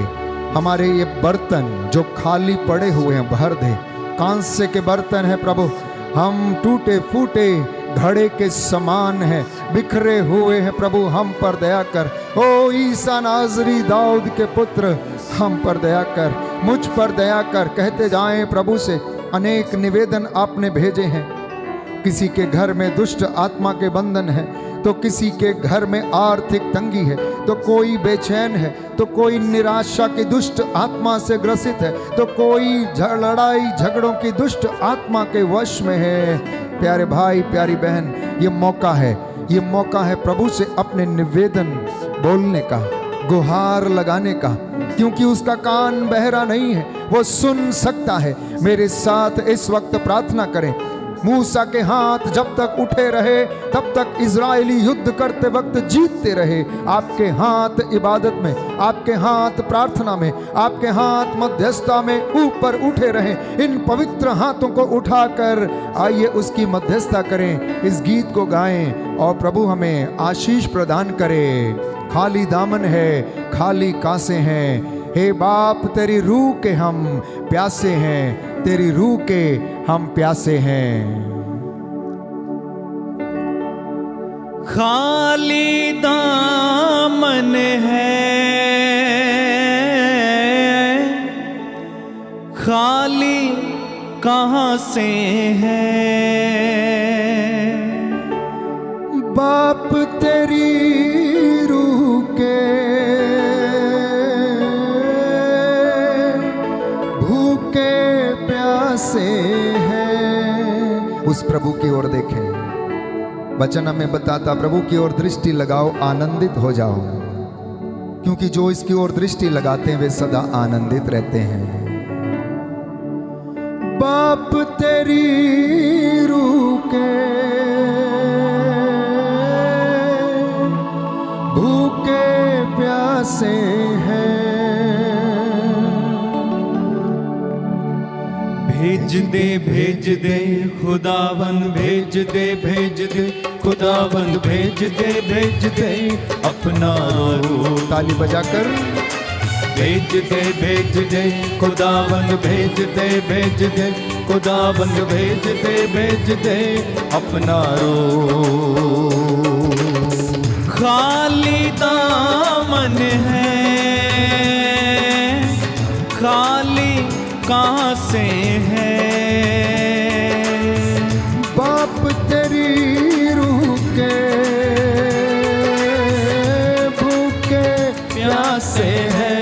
हमारे ये बर्तन जो खाली पड़े हुए हैं भर दे। कांसे के बर्तन है प्रभु, हम टूटे फूटे घड़े के समान है, बिखरे हुए हैं प्रभु, हम पर दया कर। ओ ईसा नाज़री दाऊद के पुत्र, हम पर दया कर, मुझ पर दया कर। कहते जाएं प्रभु से। अनेक निवेदन आपने भेजे हैं। किसी के घर में दुष्ट आत्मा के बंधन है, तो किसी के घर में आर्थिक तंगी है, तो कोई बेचैन है, तो कोई निराशा की दुष्ट आत्मा से ग्रसित है, तो कोई लड़ाई झगड़ों की दुष्ट आत्मा के वश में है। प्यारे भाई, प्यारी बहन, ये मौका है प्रभु से अपने निवेदन बोलने का, गुहार लगाने का, क्योंकि उसका कान बहरा नहीं है, वो सुन सकता है। मेरे साथ इस वक्त प्रार्थना करें। मूसा के हाथ जब तक उठे रहे तब तक इजरायली युद्ध करते वक्त जीतते रहे। आपके हाथ इबादत में, आपके हाथ प्रार्थना में, आपके हाथ मध्यस्थता में ऊपर उठे रहे। इन पवित्र हाथों को उठाकर आइए उसकी मध्यस्थता करें, इस गीत को गाएं और प्रभु हमें आशीष प्रदान करे। खाली दामन है, खाली कांसे हैं, हे बाप तेरी रूह के हम प्यासे हैं, तेरी रूह के हम प्यासे हैं। खाली दामन है, खाली कहाँ से है, बाप तेरी रूह के भूखे प्यासे हैं। उस प्रभु की ओर देखें। वचन हमें बताता, प्रभु की ओर दृष्टि लगाओ, आनंदित हो जाओ, क्योंकि जो इसकी ओर दृष्टि लगाते हैं वे सदा आनंदित रहते हैं। बाप तेरी रूह के भूखे प्यासे हैं। भेज दे खुदावन, भेज दे खुदावन, भेज दे अपना रूह। ताली बजाकर भेज दे खुदावन, भेज दे खुदावन, भेज दे अपना रूह। खाली दामन है, खाली कहाँ से है। बाप तेरी रूह के भूखे प्यासे हैं।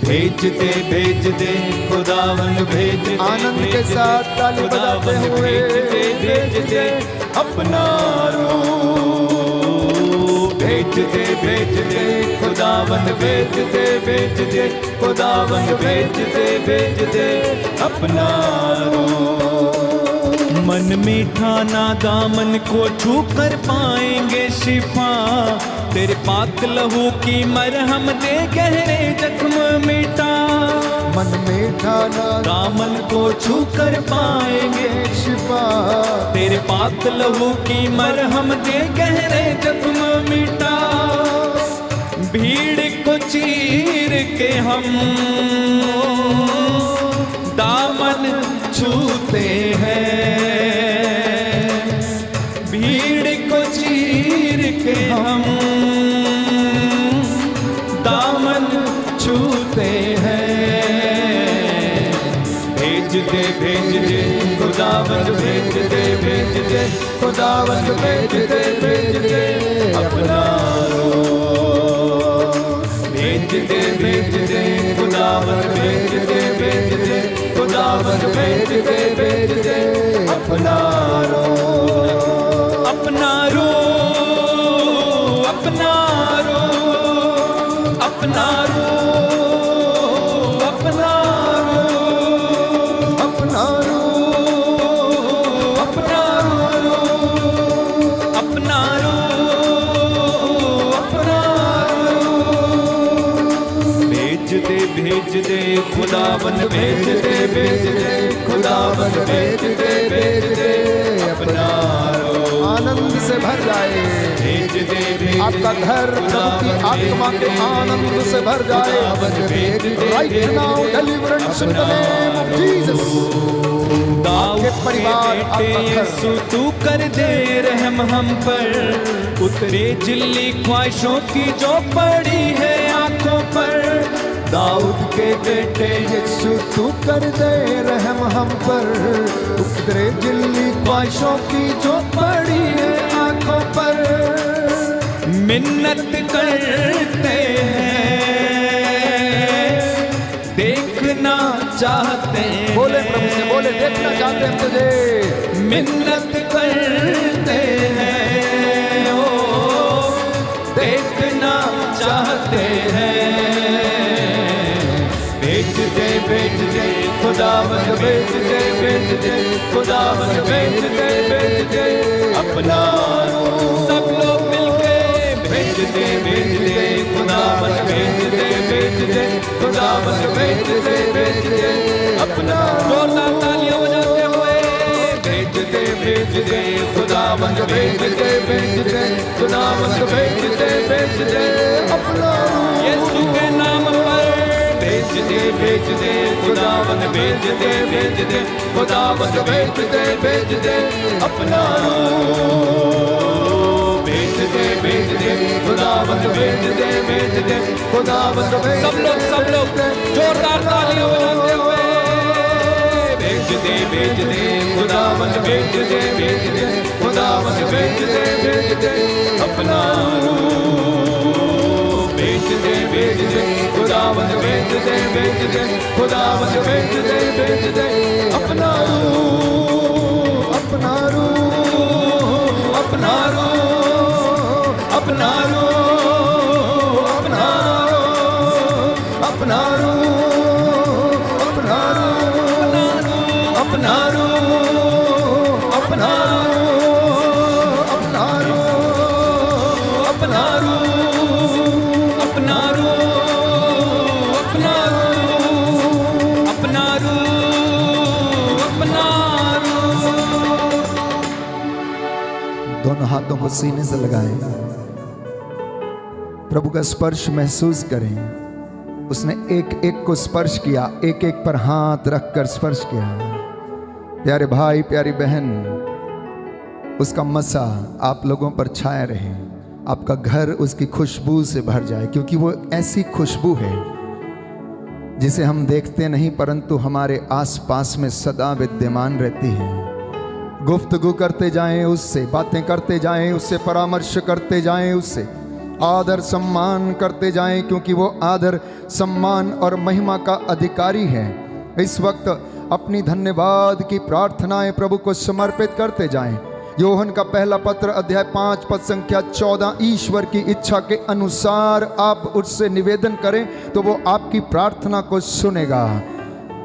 भेज दे खुदावन, भेज दे आनंद के साथ ताली बजाते हुए भेज दे अपना रूह। भेज दे खुदावन, भेज दे खुदावन, भेज दे अपना रूह। मन मीठा ना दामन को छू कर पाएंगे शिफा। तेरे पाक लहू की मरहम दे गहरे जख्म मिटा। मन मीठा ना दामन को छू कर पाएंगे शिफा। तेरे पाक लहू की मरहम दे गहरे जख्म मिटा। भीड़ को चीर के हम दामन छूते हैं। भीड़ को चीर के हम दामन छूते हैं। भेज दे खुदावन, भेज दे खुदावन, भेज दे अपना रूह। भेज दे खुदावन, भेज दे खुदावन, भेज दे अपना रूह। अपना रूह, अपना रूह, अपना रूह, अपना रूह, अपना अपना रूह, अपना रूह, अपना रूह। भेज दे खुदावन, भेज दे खुदावन, भेज दे अपना रूह। आनंद से भर जाए भेज दे आपका घर, प्रभु की आत्मा के आनंद से भर जाए। Right now deliverance in the name of Jesus. आपके परिवार, आपका घर। यीशु तू कर दे रहम हम पर। उतरे जिल्ली ख्वाहिशों की जो पड़ी है आंखों पर। दाऊद के बेटे यीशु तू कर दे रहम हम पर। उतरे जिल्ली ख्वाहिशों की जो पड़ी है आंखों पर। मिन्नत करते हैं, देखना चाहते हैं। बोले प्रभु से, बोले देखना चाहते हैं तुझे। मिन्नत करते हैं, ओ देखना चाहते हैं। भेज दे खुदावन, भेज दे खुदावन, भेज दे अपना रूह। सब लोग मिलके भेज दे खुदावन, भेज दे खुदावन, भेज दे अपना। जोरदार तालियां बजाते हुए भेज दे खुदावन, भेज दे खुदावन, भेज दे अपना। यीशु के नाम पर भेज दे खुदावन, भेज दे खुदावन, भेज दे अपना रूह। भेज दे खुदावन, भेज दे खुदावन। सब लोग जोरदार तालियां बजाते हुए भेज दे खुदावन, भेज दे खुदावन, खुदावंद भेज दे, भेज दे, खुदावंद भेज दे, भेज दे अपना रूह, अपना रूह, अपना रूह, अपना रूह, अपना रूह, अपना रूह, अपना रूह, अपना रूह, अपना रूह, अपना रूह, अपना रूह, अपना रूह, अपना रूह, अपना रूह, अपना रूह। दोनों हाथों को सीने से लगाएं, प्रभु का स्पर्श महसूस करें। उसने एक एक को स्पर्श किया, एक एक पर हाथ रखकर स्पर्श किया। प्यारे भाई, प्यारी बहन, उसका मसा आप लोगों पर छाया रहे, आपका घर उसकी खुशबू से भर जाए, क्योंकि वो ऐसी खुशबू है जिसे हम देखते नहीं परंतु हमारे आसपास में सदा विद्यमान रहती है। गुफ्तगू करते जाएं उससे, बातें करते जाएं उससे, परामर्श करते जाएं उससे, आदर सम्मान करते जाएं, क्योंकि वो आदर सम्मान और महिमा का अधिकारी है। इस वक्त अपनी धन्यवाद की प्रार्थनाएं प्रभु को समर्पित करते जाएं। योहन का पहला पत्र अध्याय 5 पद संख्या 14, ईश्वर की इच्छा के अनुसार आप उससे निवेदन करें तो वो आपकी प्रार्थना को सुनेगा।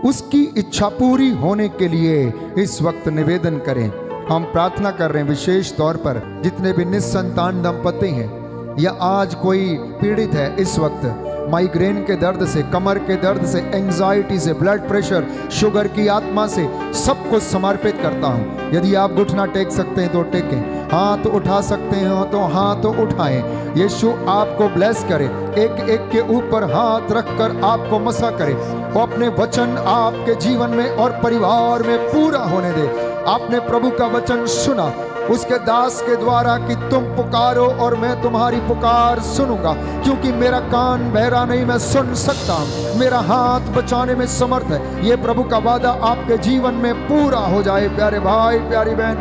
उसकी इच्छा पूरी होने के लिए इस वक्त निवेदन करें। हम प्रार्थना कर रहे हैं विशेष तौर पर जितने भी निस्संतान दंपति हैं या आज कोई पीड़ित है इस वक्त माइग्रेन के दर्द से, कमर के दर्द से, एंजाइटी से, ब्लड प्रेशर, शुगर की आत्मा से, सबको समर्पित करता हूं। यदि आप घुटना टेक सकते हैं तो टेकें, हाथ उठा सकते हैं तो हाथ उठाएं। यीशु आपको ब्लेस करे, एक एक के ऊपर हाथ रखकर आपको मसा करे, वो अपने वचन आपके जीवन में और परिवार में पूरा होने दे। आपने प्रभु का वचन सुना उसके दास के द्वारा कि तुम पुकारो और मैं तुम्हारी पुकार सुनूंगा, क्योंकि मेरा कान बहरा नहीं, मैं सुन सकता हूं, मेरा हाथ बचाने में समर्थ है। ये प्रभु का वादा आपके जीवन में पूरा हो जाए। प्यारे भाई, प्यारी बहन,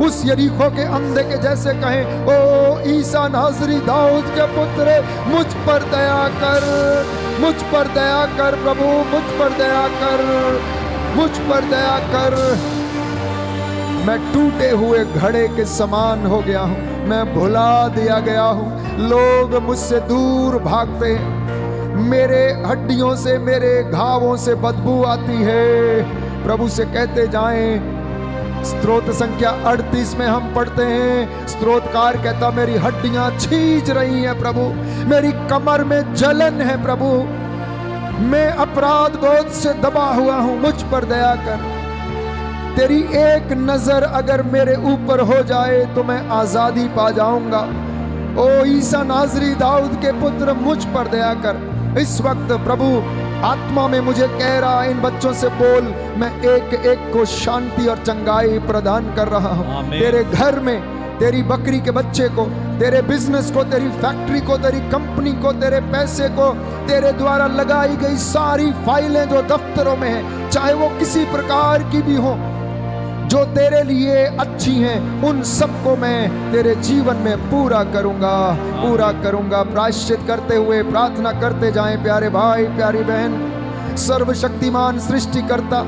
उस यरीहो के अंधे के जैसे कहें, ओ ईसा नासरी दाऊद के पुत्र, मुझ पर दया कर, मुझ पर दया कर प्रभु, मुझ पर दया कर, मुझ पर दया कर। मैं टूटे हुए घड़े के समान हो गया हूं, मैं भुला दिया गया हूं, लोग मुझसे दूर भागते हैं, मेरे हड्डियों से, मेरे घावों से बदबू आती है। प्रभु से कहते जाएं। स्तोत्र संख्या 38 में हम पढ़ते हैं, स्तोत्रकार कहता मेरी हड्डियां छींच रही हैं प्रभु, मेरी कमर में जलन है प्रभु, मैं अपराध बोध से दबा हुआ हूं, मुझ पर दया कर। तेरी एक नजर अगर मेरे ऊपर हो जाए तो मैं आजादी पा जाऊंगा। ओ ईसा नाजरी दाऊद के पुत्र, मुझ पर दया कर। इस वक्त प्रभु आत्मा में मुझे कह रहा, इन बच्चों से बोल, मैं एक एक को शांति और चंगाई प्रदान कर रहा हूं। तेरे घर में, तेरी बकरी के बच्चे को, तेरे बिजनेस को, तेरी फैक्ट्री को, तेरी कंपनी को, तेरे पैसे को, तेरे द्वारा लगाई गई सारी फाइलें जो दफ्तरों में हैं, चाहे वो किसी प्रकार की भी हो, जो तेरे लिए अच्छी हैं, उन सबको मैं तेरे जीवन में पूरा करूंगा, पूरा करूंगा। प्रायश्चित करते हुए प्रार्थना करते जाएं प्यारे भाई, प्यारी बहन। सर्वशक्तिमान सृष्टिकर्ता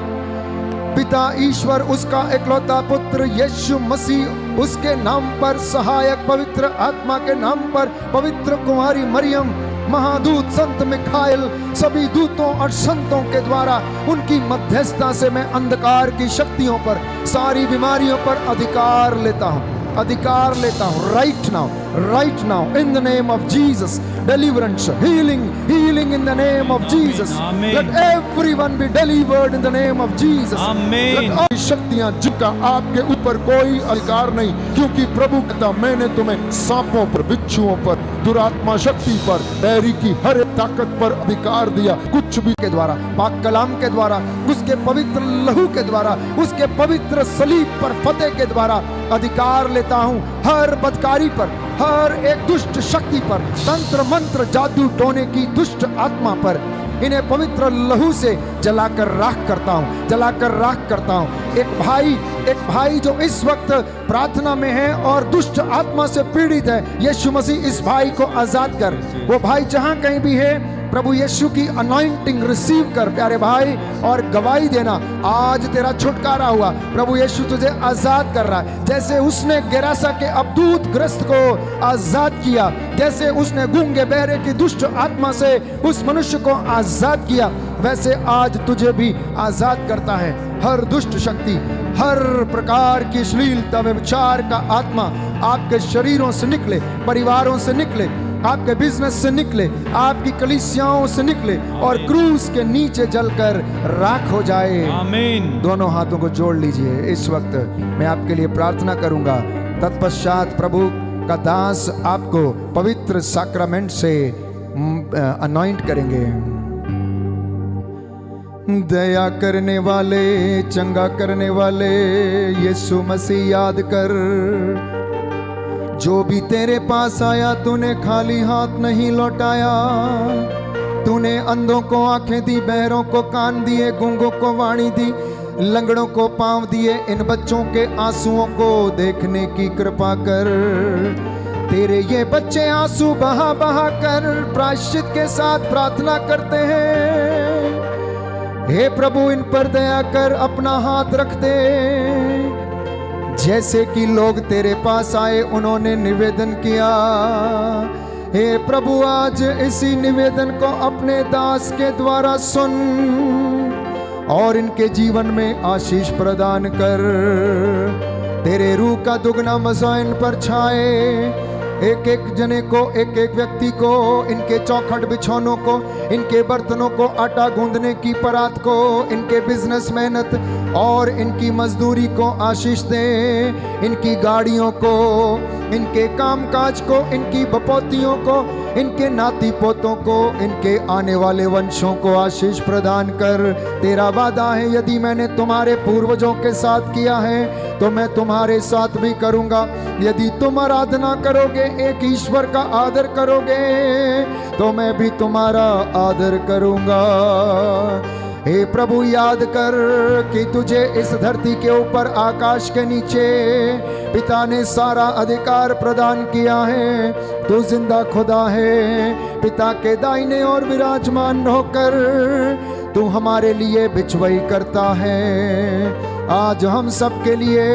पिता ईश्वर, उसका इकलौता पुत्र यीशु मसीह, उसके नाम पर सहायक पवित्र आत्मा के नाम पर पवित्र कुमारी मरियम, महादूत संत मिखाइल, सभी दूतों और संतों के द्वारा उनकी मध्यस्थता से मैं अंधकार की शक्तियों पर, सारी बीमारियों पर अधिकार लेता हूं, अधिकार लेता हूं। Right now in the name of Jesus, deliverance, healing in the name of Jesus. Let everyone be delivered in the name of Jesus. Let शक्तियां जिनका आपके ऊपर कोई अधिकार नहीं, क्योंकि प्रभु कहता मैंने तुम्हें सांपों पर, बिच्छुओं पर, दुरात्मा शक्ति पर, बैरी की हर ताकत पर अधिकार दिया। कुछ भी के द्वारा, पाक कलाम के द्वारा, उसके पवित्र लहू के द्वारा, उसके पवित्र सलीब पर फतेह के द्वारा अधिकार लेता हूं। हर बदकारी पर, हर एक दुष्ट शक्ति पर, तंत्र मंत्र जादू टोने की दुष्ट आत्मा पर, इन्हें पवित्र लहू से जलाकर राख करता हूं, जलाकर राख करता हूं। एक भाई जो इस वक्त प्रार्थना में है और दुष्ट आत्मा से पीड़ित है, यीशु मसीह इस भाई को आजाद कर। वो भाई जहां कहीं भी है, प्रभु यीशु की अनॉइंटिंग रिसीव कर प्यारे भाई, और गवाही देना। आज तेरा छुटकारा हुआ, प्रभु यीशु तुझे आजाद कर रहा है। जैसे उसने गेरासा के अबदूत ग्रस्त को आजाद किया, जैसे उसने गूंगे बहरे की दुष्ट आत्मा से उस मनुष्य को आजाद किया, वैसे आज तुझे भी आजाद करता है। हर दुष्ट शक्ति, हर प्रकार की अश्लीलता व्यभिचार का आत्मा आपके शरीरों से निकले, परिवारों से निकले, आपके बिजनेस से निकले, आपकी कलीसियाओं से निकले और क्रूस के नीचे जलकर राख हो जाए। आमीन। दोनों हाथों को जोड़ लीजिए। इस वक्त मैं आपके लिए प्रार्थना करूंगा, तत्पश्चात प्रभु का दास आपको पवित्र साक्रामेंट से अनॉइंट करेंगे। दया करने वाले, चंगा करने वाले यीशु मसीह याद कर, जो भी तेरे पास आया तूने खाली हाथ नहीं लौटाया। तूने अंधों को आंखें दी, बहरों को कान दिए, गूंगों को वाणी दी, लंगड़ों को पांव दिए। इन बच्चों के आंसुओं को देखने की कृपा कर। तेरे ये बच्चे आंसू बहा बहा कर प्रायश्चित के साथ प्रार्थना करते हैं। हे प्रभु, इन पर दया कर, अपना हाथ रख दे। जैसे कि लोग तेरे पास आए उन्होंने निवेदन किया, हे प्रभु आज इसी निवेदन को अपने दास के द्वारा सुन और इनके जीवन में आशीष प्रदान कर। तेरे रूह का दुगना मज़ा इन पर छाए। एक एक जने को, एक एक व्यक्ति को, इनके चौखट बिछौनों को, इनके बर्तनों को, आटा गूंदने की परात को, इनके बिजनेस मेहनत और इनकी मजदूरी को आशीष दे। इनकी गाड़ियों को, इनके कामकाज को, इनकी बपौतियों को, इनके नाती पोतों को, इनके आने वाले वंशों को आशीष प्रदान कर। तेरा वादा है, यदि मैंने तुम्हारे पूर्वजों के साथ किया है तो मैं तुम्हारे साथ भी करूंगा। यदि तुम आराधना करोगे, एक ईश्वर का आदर करोगे, तो मैं भी तुम्हारा आदर करूंगा। हे प्रभु, याद कर कि तुझे इस धरती के ऊपर, आकाश के नीचे पिता ने सारा अधिकार प्रदान किया है। तू जिंदा खुदा है, पिता के दाहिने और विराजमान होकर तू हमारे लिए बिचवई करता है। आज हम सब के लिए,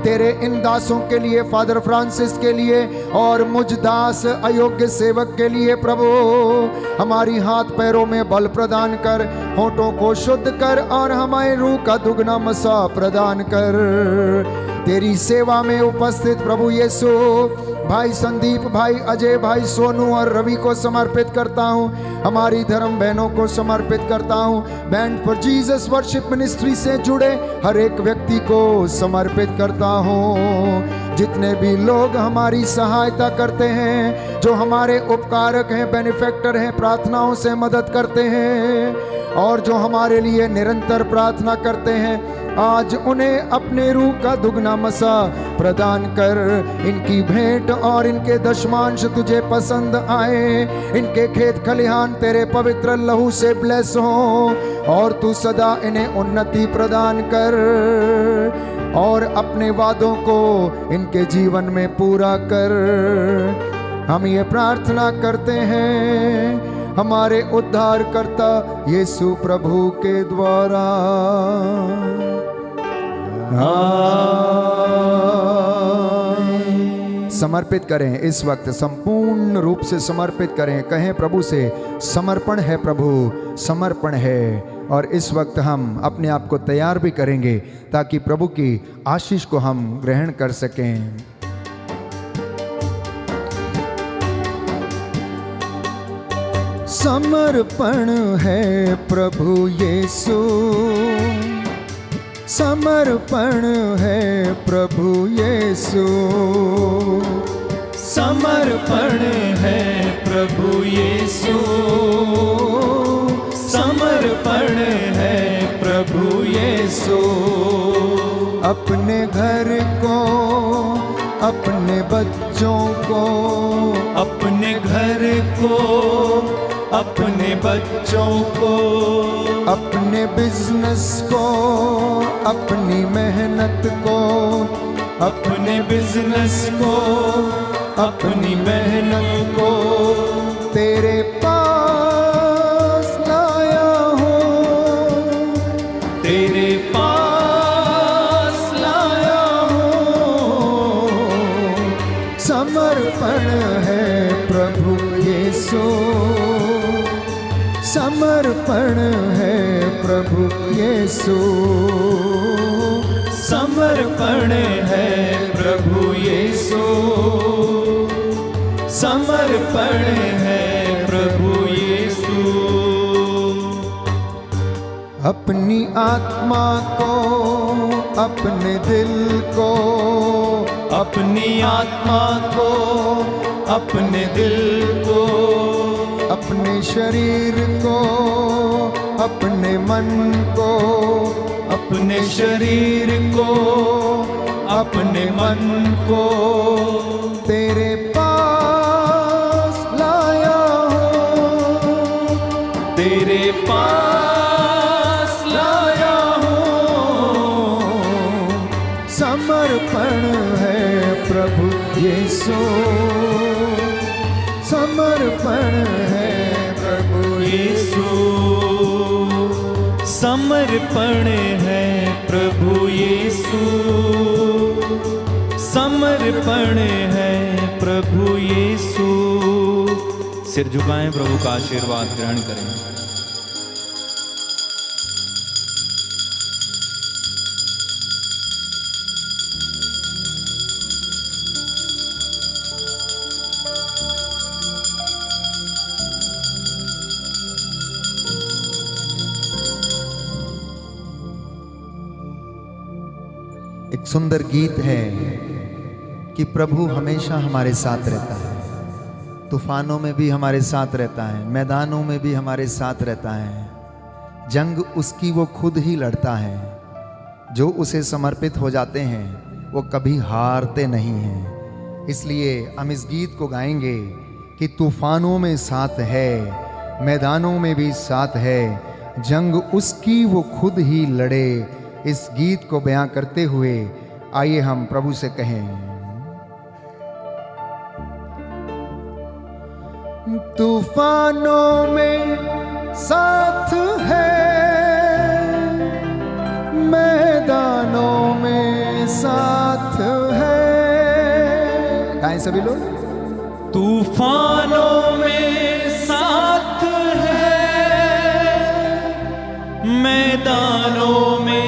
तेरे इन दासों के लिए, फादर फ्रांसिस के लिए और मुझ दास अयोग्य सेवक के लिए प्रभु, हमारी हाथ पैरों में बल प्रदान कर, होठों को शुद्ध कर और हमारे रूह का दुगना मसा प्रदान कर। तेरी सेवा में उपस्थित प्रभु यीशु भाई संदीप, भाई अजय, भाई सोनू और रवि को समर्पित करता हूँ। हमारी धर्म बहनों को समर्पित करता हूँ। Band for Jesus worship ministry से जुड़े हर एक व्यक्ति को समर्पित करता हूँ। जितने भी लोग हमारी सहायता करते हैं, जो हमारे उपकारक हैं, बेनिफैक्टर हैं, प्रार्थनाओं से मदद करते हैं और जो हमारे लिए निरंतर प्रार्थना करते हैं, आज उन्हें अपने रूह का दुगना मसा प्रदान कर। इनकी भेंट और इनके दशमांश तुझे पसंद आए। इनके खेत खलिहान तेरे पवित्र लहू से ब्लेस हो और तू सदा इन्हें उन्नति प्रदान कर और अपने वादों को इनके जीवन में पूरा कर। हम ये प्रार्थना करते हैं हमारे उद्धारकर्ता यीशु प्रभु के द्वारा। समर्पित करें, इस वक्त संपूर्ण रूप से समर्पित करें। कहें प्रभु से, समर्पण है प्रभु, समर्पण है। और इस वक्त हम अपने आप को तैयार भी करेंगे ताकि प्रभु की आशीष को हम ग्रहण कर सकें। समर्पण है प्रभु यीशु, समर्पण है प्रभु यीशु, समर्पण है प्रभु यीशु, समर्पण है प्रभु यीशु। अपने घर को, अपने बच्चों को, अपने घर को, अपने बच्चों को, अपने बिजनेस को, अपनी मेहनत को, अपने बिजनेस को, अपनी मेहनत को तेरे पास समर्पण है प्रभु यीशु, समर्पण है प्रभु यीशु, समर्पण है प्रभु यीशु, समर्पण है प्रभु यीशु। अपनी आत्मा को, अपने दिल को, अपनी आत्मा को, अपने दिल को, अपने शरीर को, अपने मन को, अपने शरीर को, अपने मन को तेरे पास लाया हूँ, तेरे पास लाया हूँ। समर्पण है प्रभु यीशु, समर्पण है प्रभु यीशु, समर्पण है प्रभु यीशु, समर्पण है प्रभु यीशु। सिर झुकाएं, प्रभु का आशीर्वाद ग्रहण करें। एक सुंदर गीत है कि प्रभु हमेशा हमारे साथ रहता है, तूफानों में भी हमारे साथ रहता है, मैदानों में भी हमारे साथ रहता है। जंग उसकी वो खुद ही लड़ता है, जो उसे समर्पित हो जाते हैं वो कभी हारते नहीं हैं। इसलिए हम इस गीत को गाएंगे कि तूफानों में साथ है, मैदानों में भी साथ है, जंग उसकी वो खुद ही लड़े। इस गीत को बयां करते हुए आइए हम प्रभु से कहें, तूफानों में साथ है, मैदानों में साथ है। गाएं सभी लोग। तूफानों में साथ है, मैदानों में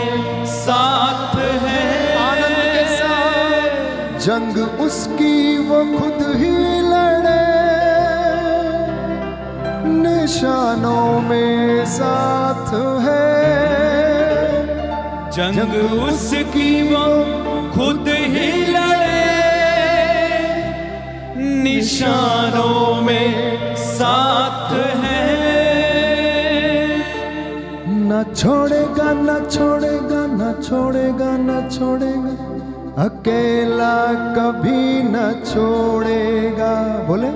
साथ है, आनंद के साथ जंग उसकी वो खुद ही लड़े, निशानों में साथ है, जंग उसकी वो खुद ही लड़े, निशानों में साथ है। न छोड़ेगा, न छोड़ेगा, न छोड़ेगा, न छोड़ेगा, अकेला कभी न छोड़ेगा। बोले,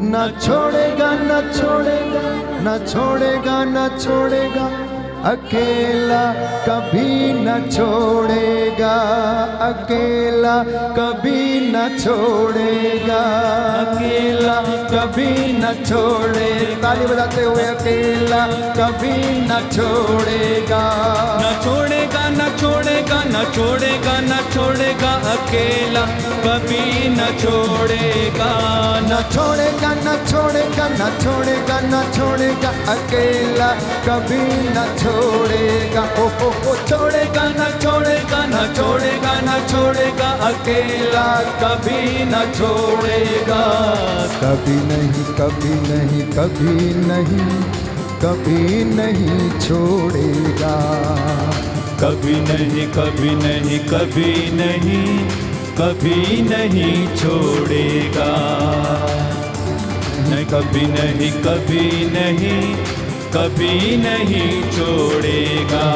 न छोड़ेगा, न छोड़ेगा, न छोड़ेगा, न छोड़ेगा, अकेला कभी न छोड़ेगा, अकेला कभी न छोड़ेगा, अकेला कभी न छोड़े। ताली बजाते हुए, अकेला कभी न छोड़ेगा, न छोड़ेगा, न छोड़ेगा, न छोड़ेगा, न छोड़ेगा, अकेला कभी न छोड़ेगा। न छोड़ेगा, न छोड़ेगा, न छोड़ेगा, न छोड़ेगा, अकेला कभी न छोड़ेगा। ओ छोड़ेगा, न छोड़ेगा, न छोड़ेगा, न छोड़ेगा, अकेला कभी न छोड़ेगा। कभी नहीं, कभी नहीं, कभी नहीं, कभी नहीं छोड़ेगा, कभी नहीं, कभी नहीं, कभी नहीं, कभी नहीं छोड़ेगा। नहीं, कभी नहीं, कभी नहीं, कभी नहीं छोड़ेगा।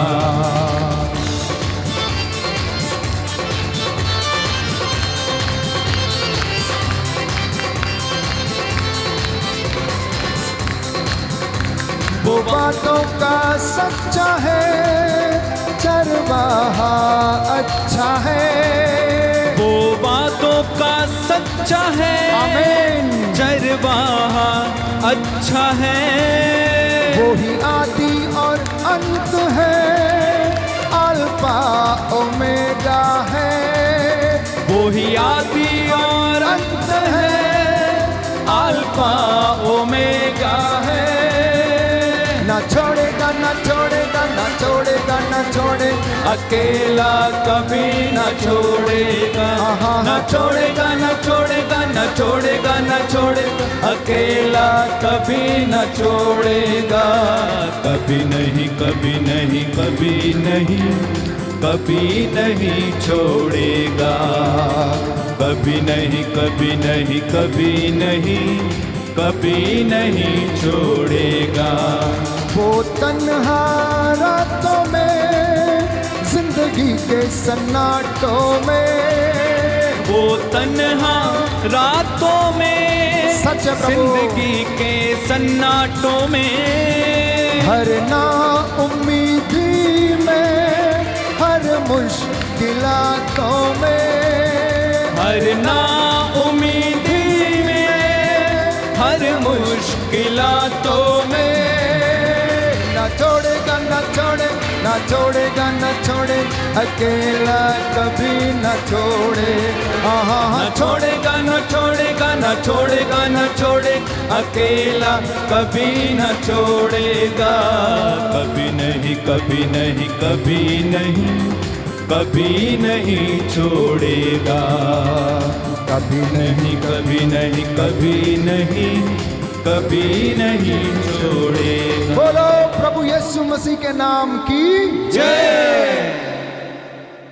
वो बातों का सच्चा है, चरवाहा अच्छा है। वो बातों का सच्चा है, आमीन। चरवाहा अच्छा है। वो ही आदि और अंत है, अल्फा ओमेगा है। वो ही आदि और अंत अल्फा ओमेगा है। ना छोड़ेगा ना छोड़ेगा ना छोड़ेगा ना छोड़े, अकेला कभी न छोड़ेगा, न छोड़ेगा न छोड़ेगा न छोड़ेगा न छोड़े, अकेला कभी न छोड़ेगा। कभी नहीं कभी नहीं कभी नहीं कभी नहीं छोड़ेगा, कभी नहीं कभी नहीं कभी नहीं कभी नहीं छोड़ेगा। वो तन्हा रातों में, जिंदगी के सन्नाटों में, वो तन्हा रातों में, सच है प्रभु। जिंदगी के सन्नाटों में, हर ना उम्मीदी में, हर मुश्किलातों में, हर ना उम्मीदी में, हर मुश्किलातों में, ना छोड़ेगा ना छोड़े, ना छोड़ेगा ना छोड़े, अकेला कभी न छोड़े। न छोड़ेगा न छोड़ेगा न छोड़ेगा न छोड़े, अकेला कभी न छोड़ेगा। कभी नहीं कभी नहीं कभी नहीं कभी नहीं छोड़ेगा, कभी नहीं कभी नहीं कभी नहीं कभी नहीं छोड़ेगा। बोलो प्रभु यीशु मसीह के नाम की जय।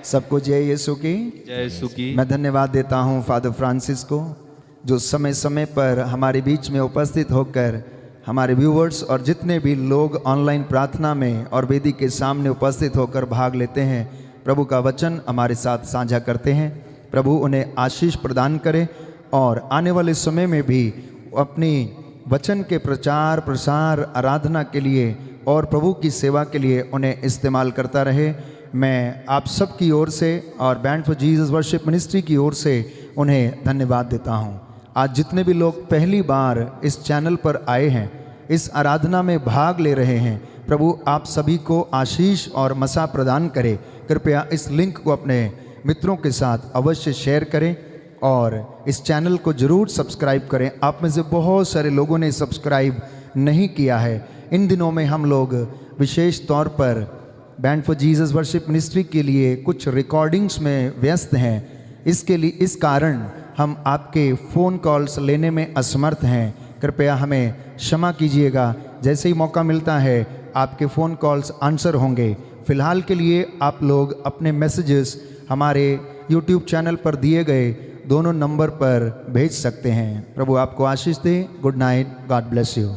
सबको जय यीशु की। जय यीशु की। मैं धन्यवाद देता हूं फादर फ्रांसिस को, जो समय समय पर हमारे बीच में उपस्थित होकर हमारे व्यूवर्स और जितने भी लोग ऑनलाइन प्रार्थना में और वेदी के सामने उपस्थित होकर भाग लेते हैं, प्रभु का वचन हमारे साथ साझा करते हैं। प्रभु उन्हें आशीष प्रदान करे और आने वाले समय में भी अपनी वचन के प्रचार प्रसार आराधना के लिए और प्रभु की सेवा के लिए उन्हें इस्तेमाल करता रहे। मैं आप सब की ओर से और band for Jesus worship ministry की ओर से उन्हें धन्यवाद देता हूं। आज जितने भी लोग पहली बार इस चैनल पर आए हैं, इस आराधना में भाग ले रहे हैं, प्रभु आप सभी को आशीष और मसा प्रदान करे। कृपया इस लिंक को अपने मित्रों के साथ अवश्य शेयर करें और इस चैनल को ज़रूर सब्सक्राइब करें। आप में से बहुत सारे लोगों ने सब्सक्राइब नहीं किया है। इन दिनों में हम लोग विशेष तौर पर band for Jesus worship ministry के लिए कुछ रिकॉर्डिंग्स में व्यस्त हैं। इसके लिए इस कारण हम आपके फ़ोन कॉल्स लेने में असमर्थ हैं। कृपया हमें क्षमा कीजिएगा। जैसे ही मौका मिलता है आपके फ़ोन कॉल्स आंसर होंगे। फ़िलहाल के लिए आप लोग अपने मैसेजेस हमारे YouTube चैनल पर दिए गए दोनों नंबर पर भेज सकते हैं। प्रभु आपको आशीष दे। Good night. God bless you.